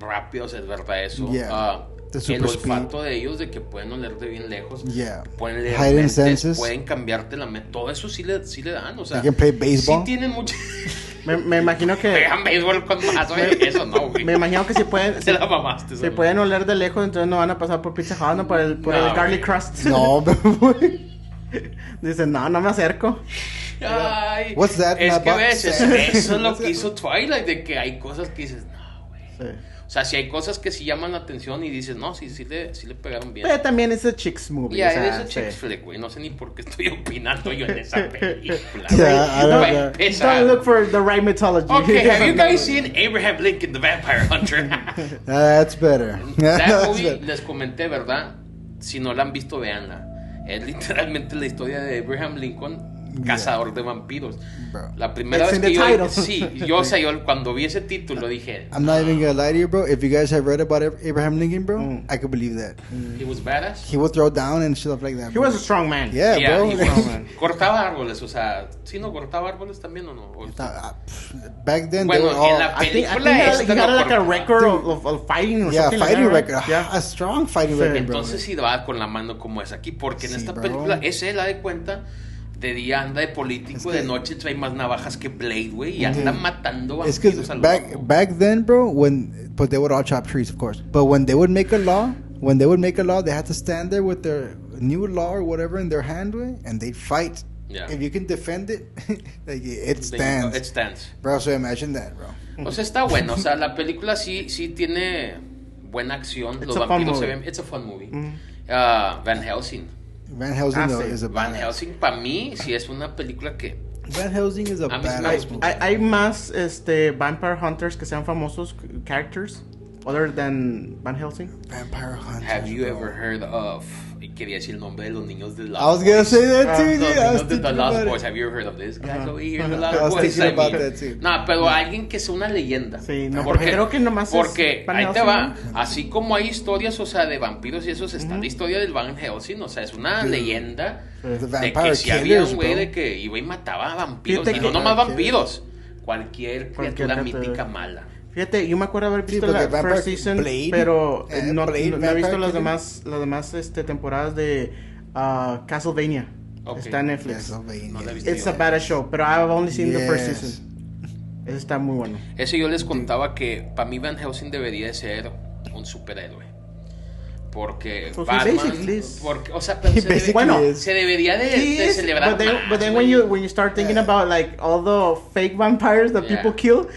rápidos, es verdad eso. Yeah. The El super olfato de ellos, de que pueden olerte bien lejos. Yeah. Pueden leer Hidden mentes, senses. pueden cambiarte la mente. Todo eso sí le dan, o sea. They can play baseball. Sí tienen mucho. Me imagino que... Pegan béisbol con más, güey. Eso no, güey. Me imagino que si pueden... Se la mamaste. Se ¿sabes? pueden oler de lejos, entonces no van a pasar por Pizza Hut, no por el No, garlic güey. crust. No, but- Dicen, no me acerco. Ay, What's that in es that que box? ves, eso es lo que hizo Twilight, de que hay cosas que dices, no, güey. Sí. O sea, si hay cosas que sí llaman la atención y dices, no, sí le pegaron bien. Pero también es a chicks movie. Ya, o sea, es un sí. chick flick, güey. No sé ni por qué estoy opinando yo en esa película. Yeah, I güey. don't Para know. empezar. Don't look for the right mythology. Okay, have you guys seen Abraham Lincoln, the Vampire Hunter? That's better. That That's movie, better. les comenté, ¿verdad? Si no la han visto, véanla. Es literalmente la historia de Abraham Lincoln, cazador de vampiros. Bro. La primera It's vez in que the yo... title. Sí, yo, o sea, yo cuando vi ese título dije... I'm not even gonna lie to you, bro. If you guys have read about Abraham Lincoln, bro, Mm. I could believe that. He was badass. He would throw down and stuff like that. He bro. was a strong man. Yeah, Yeah, bro. he was. Cortaba árboles, o sea... ¿Sí no cortaba árboles también o no? O- Back then, Bueno, they were all en la I think película he esta had no like a cortaba. record of fighting or yeah, something fighting like that, record. right? Yeah. A strong fighting Sí. record, bro. Entonces sí va con la mano como es aquí, porque en Sí, esta bro. película es él, da de cuenta, de día anda de político, Es que- de noche trae más navajas que Blade, güey, y anda matando It's vampiros because al back loco. back then, bro, but they would all chop trees, of course. But when they would make a law, they had to stand there with their new law or whatever in their hand, way, and they'd fight. Yeah. If you can defend it, like it There you go, stands, it stands. bro. So imagine that, bro. O sea, está bueno, o sea, la película sí tiene buena acción, It's los a fun vampiros se movie. ven, it's a fun movie. Mhm. Van Helsing. Van Helsing Ah, sí. is a Van badass. Helsing para mí sí es una película que Van Helsing is a A mí sí me badass gusta. movie. Hay más vampire hunters que sean famosos characters other than Van Helsing. Vampire Hunter. have you bro. ever heard of, y quería decir el nombre de los niños de Lost I was gonna Boys. say that too. Los dude. I was niños de thinking The Lost about Boys, it. have you ever heard of this? Guys Ajá. over here in the I Lost was Boys. thinking about I mean, that too. No, pero alguien que sea una leyenda. Sí, no, porque creo que nomás es porque Van ahí te Helsing, va, ¿no? así como hay historias, o sea, de vampiros y eso, está la historia del Van Helsing, o sea, es una leyenda The de vampire que si había killers, un güey bro. de que iba y mataba a vampiros, Fíjate y no que- nomás Killers. vampiros, cualquier criatura criatura. mítica mala. Fíjate, yo me acuerdo haber visto Sí, la porque Vampire first season, Blade, pero no Blade, he Vampire visto las Killer. demás temporadas de Castlevania. Ok. Está en Netflix. Castlevania. No la he visto. It's a badass show, pero I've only seen the first Yes. season. Ese está muy bueno. Ese yo les contaba que para mí Van Helsing debería de ser un superhéroe. Porque Pues Batman, porque, o sea, pero se debería de celebrar. But then when you start thinking about like all the fake vampires that people kill,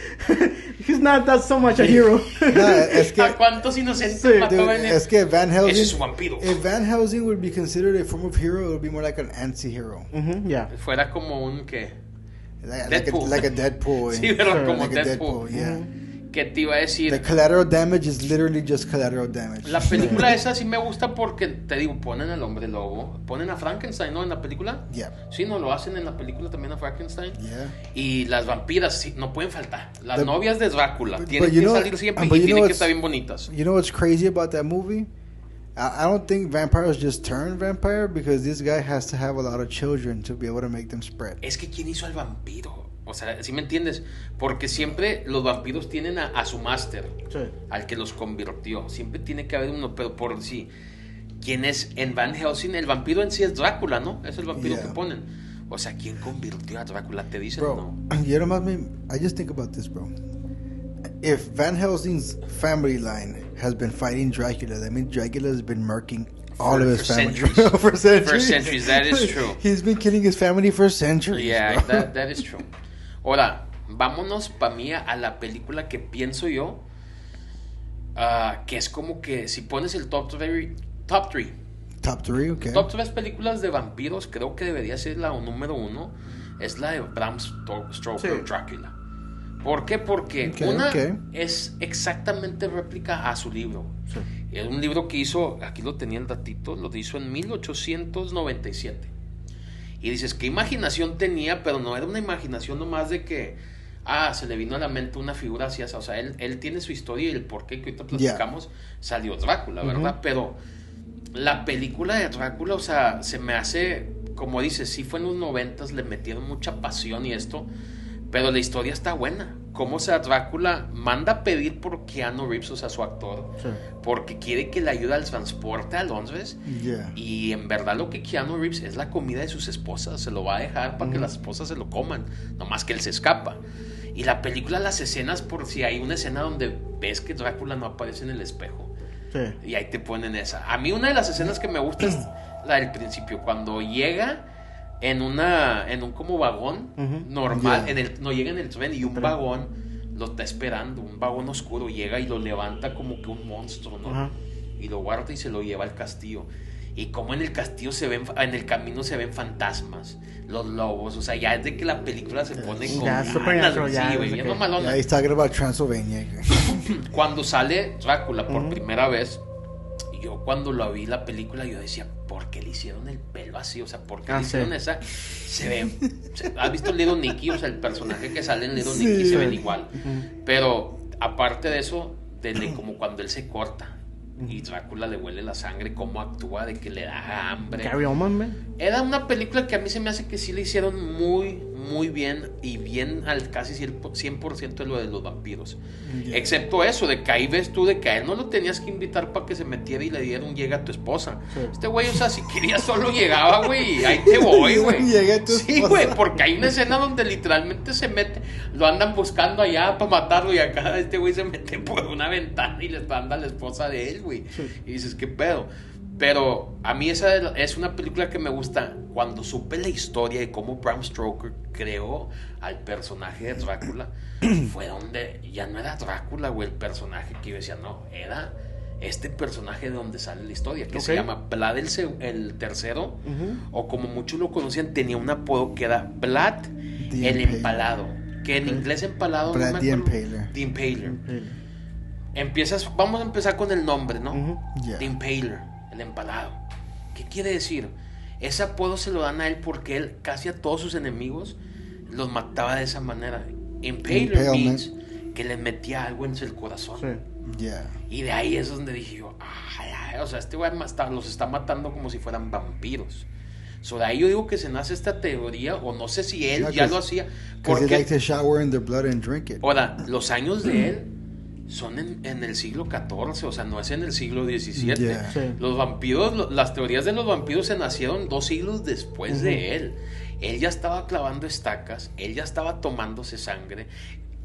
he's not that so much a hero. No, es que, ¿a cuántos inocentes mató en es que Van Helsing, ese es un vampiro. If Van Helsing would be considered a form of hero, it would be more like an anti-hero. Yeah. Fuera como un que Deadpool. Like a Deadpool. Sí, pero sure, como like Deadpool. Yeah. ¿Qué te iba a decir? The collateral damage is literally just collateral damage. La película esa sí me gusta porque, te digo, ponen al hombre lobo, ponen a Frankenstein, ¿no? En la película. Yeah. Sí, no lo hacen en la película también a Frankenstein. Yeah. Y las vampiras, sí, no pueden faltar. Las novias de Drácula but tienen que salir siempre y tienen que estar bien bonitas. You know what's crazy about that movie? I don't think vampires just turn vampire because this guy has to have a lot of children to be able to make them spread. Es que ¿quién hizo al vampiro? O sea, ¿sí me entiendes? Porque siempre los vampiros tienen a su máster, al que los convirtió. Siempre tiene que haber uno, pero por sí. ¿Quién es en Van Helsing? El vampiro en sí es Drácula, ¿no? Es el vampiro que ponen. O sea, ¿quién convirtió a Drácula? ¿Te dicen bro, no? You know what I mean? I just think about this, bro. If Van Helsing's family line has been fighting Dracula, that means Dracula has been murking all of his family for centuries. For centuries, that is true. He's been killing his family for centuries. Yeah, that is true. Ahora, vámonos para mí a la película que pienso yo, que es como que si pones el top 3, Top 3, okay. Top 3 películas de vampiros, creo que debería ser la número 1, es la de Bram Stoker, Drácula. ¿Por qué? Porque es exactamente réplica a su libro. Sí. Es un libro que hizo, aquí lo tenía el datito, lo hizo en 1897. Y dices, ¿qué imaginación tenía? Pero no era una imaginación nomás de que, se le vino a la mente una figura así, o sea, él tiene su historia y el porqué que ahorita platicamos, salió Drácula, ¿verdad? Pero la película de Drácula, o sea, se me hace, como dices, sí fue en los 90s, le metieron mucha pasión y esto, pero la historia está buena. Cómo, o sea, Drácula manda a pedir por Keanu Reeves, o sea, su actor, porque quiere que le ayude al transporte a Londres. Y en verdad lo que Keanu Reeves es la comida de sus esposas, se lo va a dejar para que las esposas se lo coman, nomás que él se escapa. Y la película, las escenas, por si hay una escena donde ves que Drácula no aparece en el espejo, y ahí te ponen esa. A mí una de las escenas que me gusta es la del principio, cuando llega en un como vagón normal, no llega en el tren y un vagón lo está esperando, un vagón oscuro, llega y lo levanta como que un monstruo, ¿no? Y lo guarda y se lo lleva al castillo. Y como en el castillo en el camino se ven fantasmas, los lobos, o sea, ya es de que la película se pone con ya está grabado Transylvania. Cuando sale Drácula por primera vez, yo cuando lo vi la película, yo decía, ¿por qué le hicieron el pelo así? O sea, ¿por qué le hicieron esa? Se ve... ¿Has visto Little Nicky? O sea, el personaje que sale en Little Nicky se ven igual. Pero, aparte de eso, como cuando él se corta y Drácula le huele la sangre, cómo actúa, de que le da hambre. Gary Oldman, man. Era una película que a mí se me hace que sí le hicieron muy, muy bien, y bien al casi 100% de lo de los vampiros. Excepto eso, de que ahí ves tú de que a él no lo tenías que invitar para que se metiera y le diera un llega a tu esposa. Este güey, o sea, si quería solo llegaba, güey, y ahí te voy, güey. Sí, güey, porque hay una escena donde literalmente se mete, lo andan buscando allá para matarlo, y acá este güey se mete por una ventana y les manda a la esposa de él, güey. Y dices, ¿qué pedo? Pero a mí esa es una película que me gusta. Cuando supe la historia de cómo Bram Stoker creó al personaje de Drácula, fue donde ya no era Drácula, güey, el personaje que yo decía, no, era este personaje de donde sale la historia, que se llama Vlad el tercero, o como muchos lo conocían, tenía un apodo que era Vlad el Empalado, que en inglés empalado, Vlad no me acuerdo, The Impaler. Vamos a empezar con el nombre, ¿no? The Impaler, el empalado. ¿Qué quiere decir? Ese apodo se lo dan a él porque él casi a todos sus enemigos los mataba de esa manera. Impaler means que les metía algo en el corazón. Y de ahí es donde dije yo, o sea, este güey los está matando como si fueran vampiros. De ahí yo digo que se nace esta teoría, o no sé si él ya lo hacía, porque ahora, los años de él son en el siglo XIV, o sea, no es en el siglo XVII. Los vampiros, las teorías de los vampiros se nacieron 2 siglos después de él. Él ya estaba clavando estacas, él ya estaba tomándose sangre.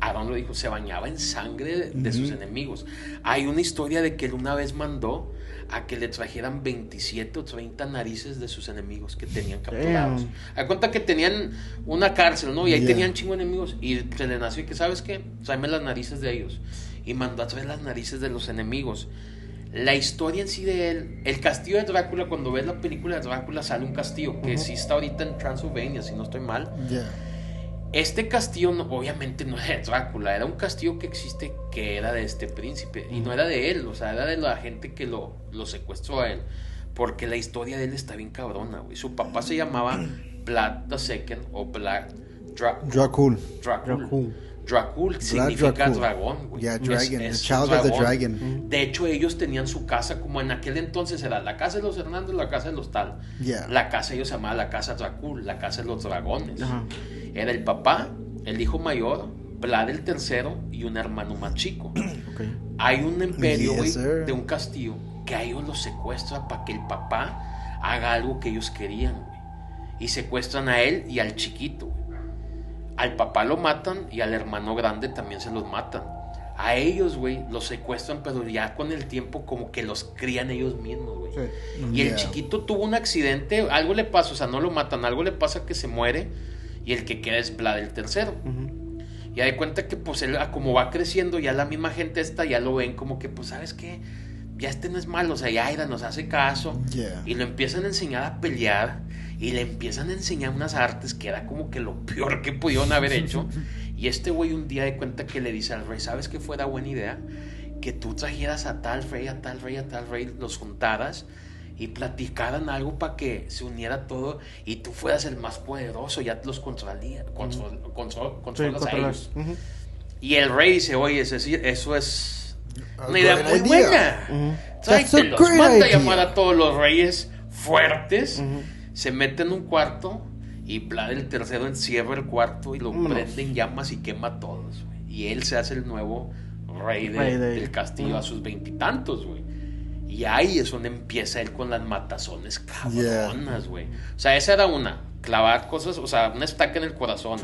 Aaron lo dijo, se bañaba en sangre de sus enemigos. Hay una historia de que él una vez mandó a que le trajeran 27 o 30 narices de sus enemigos que tenían capturados. A cuenta que tenían una cárcel, ¿no? Y ahí tenían chingo de enemigos. Y se le nació que, ¿sabes qué? Tráeme las narices de ellos. Y mandó a traer las narices de los enemigos. La historia en sí de él, el castillo de Drácula, cuando ves la película de Drácula sale un castillo que sí está ahorita en Transylvania, si no estoy mal. Este castillo obviamente no era de Drácula, era un castillo que existe que era de este príncipe y no era de él, o sea, era de la gente que lo secuestró a él, porque la historia de él está bien cabrona, güey. Su papá se llamaba Vlad II o Vlad Dracul. Dracul significa dragón, güey. Yeah, dragon. The child of the dragon. De hecho, ellos tenían su casa, como en aquel entonces era la casa de los Hernández, la casa de los tal. Yeah. La casa ellos se llamaba la casa Dracul, la casa de los dragones. Era el papá, el hijo mayor, Vlad el tercero y un hermano más chico. Hay un imperio, güey, de un castillo que a ellos los secuestra para que el papá haga algo que ellos querían, güey. Y secuestran a él y al chiquito, güey. Al papá lo matan y al hermano grande también se los matan. A ellos, güey, los secuestran, pero ya con el tiempo como que los crían ellos mismos, güey. Y el chiquito tuvo un accidente, algo le pasa, o sea, no lo matan, algo le pasa que se muere y el que queda es Vlad el tercero. Y hay cuenta que pues él, como va creciendo, ya la misma gente esta ya lo ven como que, pues, ¿sabes qué? Ya este no es malo, o sea, ya Aida nos hace caso. Y lo empiezan a enseñar a pelear y le empiezan a enseñar unas artes que era como que lo peor que pudieron haber hecho. Y este güey un día de cuenta que le dice al rey, ¿sabes qué fuera buena idea? Que tú trajeras a tal rey, a tal rey, a tal rey, los juntaras y platicaran algo para que se uniera todo y tú fueras el más poderoso, ya te los controlas a ellos. Y el rey dice, oye, eso es una idea muy buena. Tráetelos, manda a llamar a todos los reyes fuertes, se mete en un cuarto y Vlad el tercero encierra el cuarto y lo prende en llamas y quema a todos, güey. Y él se hace el nuevo rey del castillo a sus 20 y tantos, güey. Y ahí es donde empieza él con las matazones cabronas, güey. O sea, esa era una, clavar cosas, o sea, una estaca en el corazón.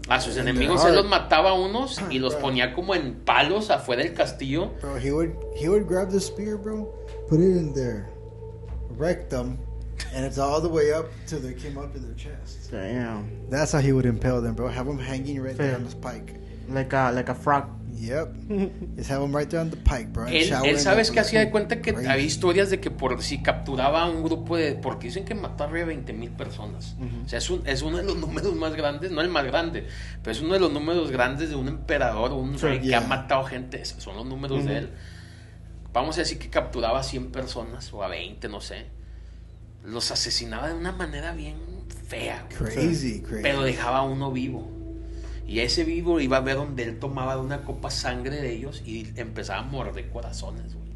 A sus enemigos él los mataba a unos y los ponía como en palos afuera del castillo. Bro, he would grab the spear, bro, put it in their rectum, and it's all the way up till they came up to their chest. Damn. That's how he would impale them, bro. Have them hanging right there on the pike. Like a frog. Yep. Just have them right there on the pike, bro. Él sabes que hacía de cuenta que había historias de que por si capturaba a un grupo de... Porque dicen que mató arriba de 20,000 personas. O sea, es uno de los números más grandes, no el más grande, pero es uno de los números grandes de un emperador o un rey que ha matado gente. Esos son los números de él. Vamos a decir que capturaba a 100 personas o a 20, no sé. Los asesinaba de una manera bien fea. Crazy. Pero dejaba a uno vivo. Y a ese vivo iba a ver donde él tomaba de una copa sangre de ellos y empezaba a morder corazones, güey.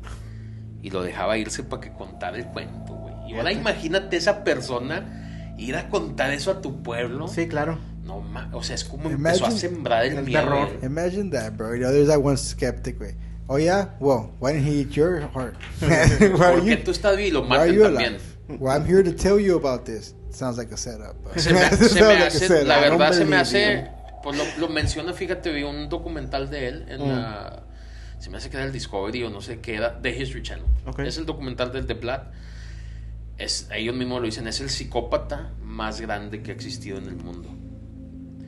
Y lo dejaba irse para que contara el cuento, güey. Y ahora imagínate esa persona ir a contar eso a tu pueblo. Sí, claro. No, o sea, es como empezó a sembrar el miedo. Terror. Imagine that, bro. You know, there's that one skeptic, güey. Oh, yeah? Well, why didn't he eat your heart? Porque tú estás vivo y lo matan también. Well, I'm here to tell you about this. Sounds like a setup. Se me hace, la verdad se me hace... Pues lo menciona, fíjate, vi un documental de él en la... Se me hace que era el Discovery o no sé qué era, The History Channel. Es el documental del The Vlad. Ellos mismos lo dicen, es el psicópata más grande que ha existido en el mundo.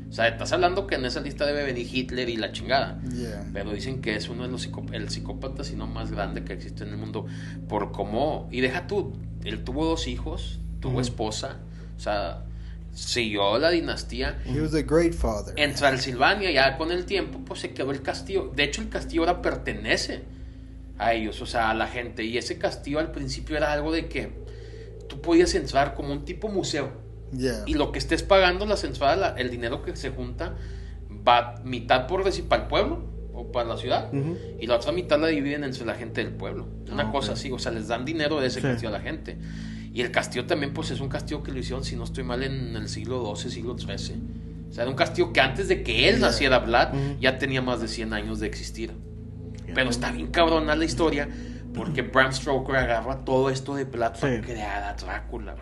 O sea, estás hablando que en esa lista debe venir Hitler y la chingada. Pero dicen que es uno de los el psicópata, sino más grande que existe en el mundo. Por cómo... Y deja tú, él tuvo 2 hijos, tuvo esposa, o sea... Siguió la dinastía. He was a great father. En Transilvania, ya con el tiempo, pues se quedó el castillo. De hecho, el castillo ahora pertenece a ellos, o sea, a la gente. Y ese castillo al principio era algo de que tú podías entrar como un tipo museo. Y lo que estés pagando, las entradas, el dinero que se junta, va mitad por decir para el pueblo o para la ciudad. Y la otra mitad la dividen entre la gente del pueblo. Una cosa así, o sea, les dan dinero de ese castillo a la gente. Y el castillo también, pues es un castillo que lo hicieron, si no estoy mal, en el siglo XII, siglo XIII. O sea, era un castillo que antes de que él naciera, Vlad, ya tenía más de 100 años de existir. Pero está bien cabrona la historia, porque Bram Stoker agarra todo esto de Vlad para crear a Drácula.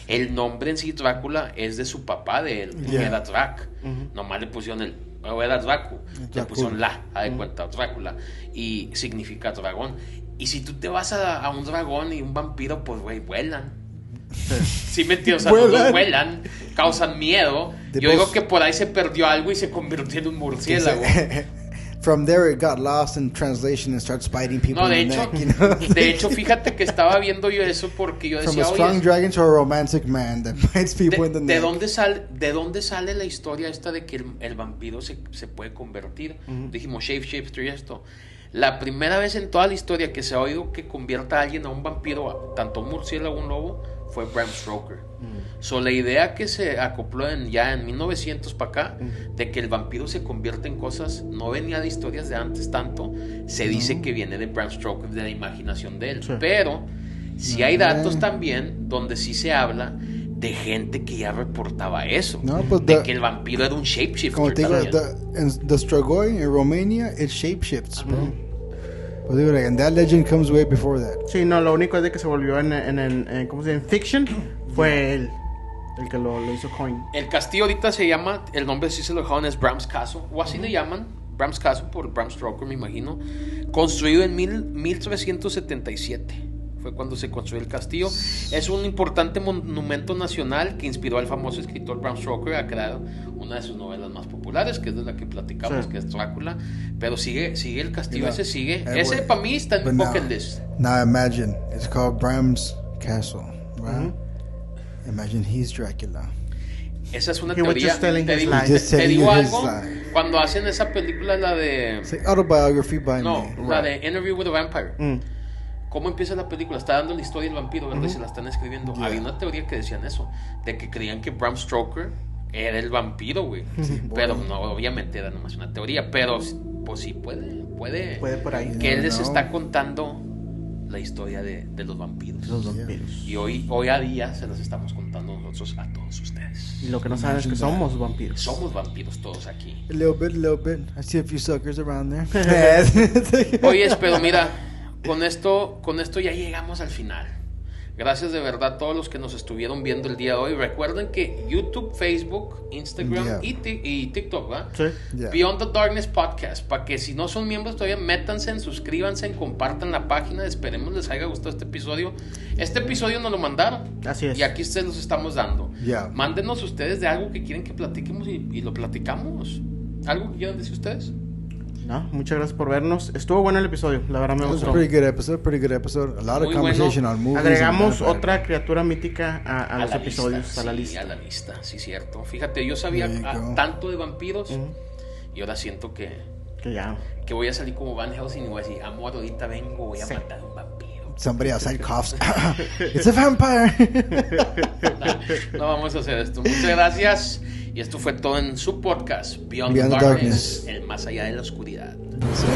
El nombre en sí, Drácula, es de su papá, de él, que era Drac. Nomás le pusieron o era Dracu, le Dracula. pusieron de cuenta, Drácula, y significa dragón. Y si tú te vas a un dragón y un vampiro, pues güey, vuelan. Sí, me entiendes, o sea, los dos vuelan, causan miedo. Yo digo que por ahí se perdió algo y se convirtió en un murciélago. From there it got lost in translation and starts biting people No, de in the hecho, neck, you know? de hecho, fíjate que estaba viendo yo eso porque yo From decía, a strong oye, dragon to a romantic man that bites people in the ¿de neck. dónde sale la historia esta de que el vampiro se puede convertir? Dijimos shapeshifter y esto. La primera vez en toda la historia que se ha oído que convierta a alguien a un vampiro, tanto un murciélago o un lobo, fue Bram Stoker. So, la idea que se acopló ya en 1900 para acá, de que el vampiro se convierte en cosas, no venía de historias de antes tanto. Se dice que viene de Bram Stoker, de la imaginación de él. Sí. Pero sí hay datos también donde sí se habla de gente que ya reportaba eso. No, pues de que el vampiro era un shapeshifter. Como te digo, también. the Strigoi in Romania, it shapeshifts, bro. Pues digo, and that legend comes way before that. Sí, no, lo único es de que se volvió en ¿cómo se dice? En fiction. Fue él el que lo hizo coin. El castillo ahorita se llama, el nombre sí se lo dejaron, es Bram's Castle, o así le llaman, Bram's Castle por Bram Stoker, me imagino. Construido en 1377 fue cuando se construyó el castillo. Es un importante monumento nacional que inspiró al famoso escritor Bram Stoker a crear una de sus novelas más populares, que es de la que platicamos, que es Drácula. Pero sigue el castillo, ese sigue. Ese para mí está en mi bucket list. Now imagine, it's called Bram's Castle, right? Imagine he's Dracula. Esa es una He was teoría. just telling Te his digo, lies. Just te telling digo you his algo. lies. Cuando hacen esa película, la de... It's like autobiography by No, me. la de Interview with a Vampire. ¿Cómo empieza la película? Está dando la historia del vampiro, ¿verdad? Y se la están escribiendo. Había una teoría que decían eso, de que creían que Bram Stoker era el vampiro, güey. Pero no, obviamente era nomás una teoría. Pero pues sí puede por ahí. que él les está contando la historia de los vampiros. Los vampiros. Y hoy a día se los estamos contando nosotros a todos ustedes. Y lo que no saben es que somos vampiros. Somos vampiros todos aquí. A little bit. I see a few suckers around there. Oye, pero mira, con esto ya llegamos al final. Gracias de verdad a todos los que nos estuvieron viendo el día de hoy. Recuerden que YouTube, Facebook, Instagram y TikTok, ¿verdad? Sí. Yeah. Beyond the Darkness Podcast. Para que si no son miembros todavía, métanse, suscríbanse, compartan la página. Esperemos les haya gustado este episodio. Este episodio nos lo mandaron. Así es. Y aquí ustedes los estamos dando. Yeah. Mándenos ustedes de algo que quieren que platiquemos y lo platicamos. ¿Algo que quieran decir ustedes? No, muchas gracias por vernos. Estuvo bueno el episodio, la verdad me It was a gustó. pretty good episode. A lot of Muy conversation bueno. on movies. Agregamos and otra criatura mítica a los la episodios, lista, a la sí, lista. a la lista, sí, cierto. Fíjate, yo sabía There you go. tanto de vampiros y ahora siento que voy a salir como Van Helsing y voy a decir, amor, ahorita vengo, voy a matar a un vampiro. Somebody outside coughs. It's a vampire. No vamos a hacer esto. Muchas gracias. Y esto fue todo en su podcast, Beyond the Beyond the Darkness, Darkness. el más allá de la oscuridad. So,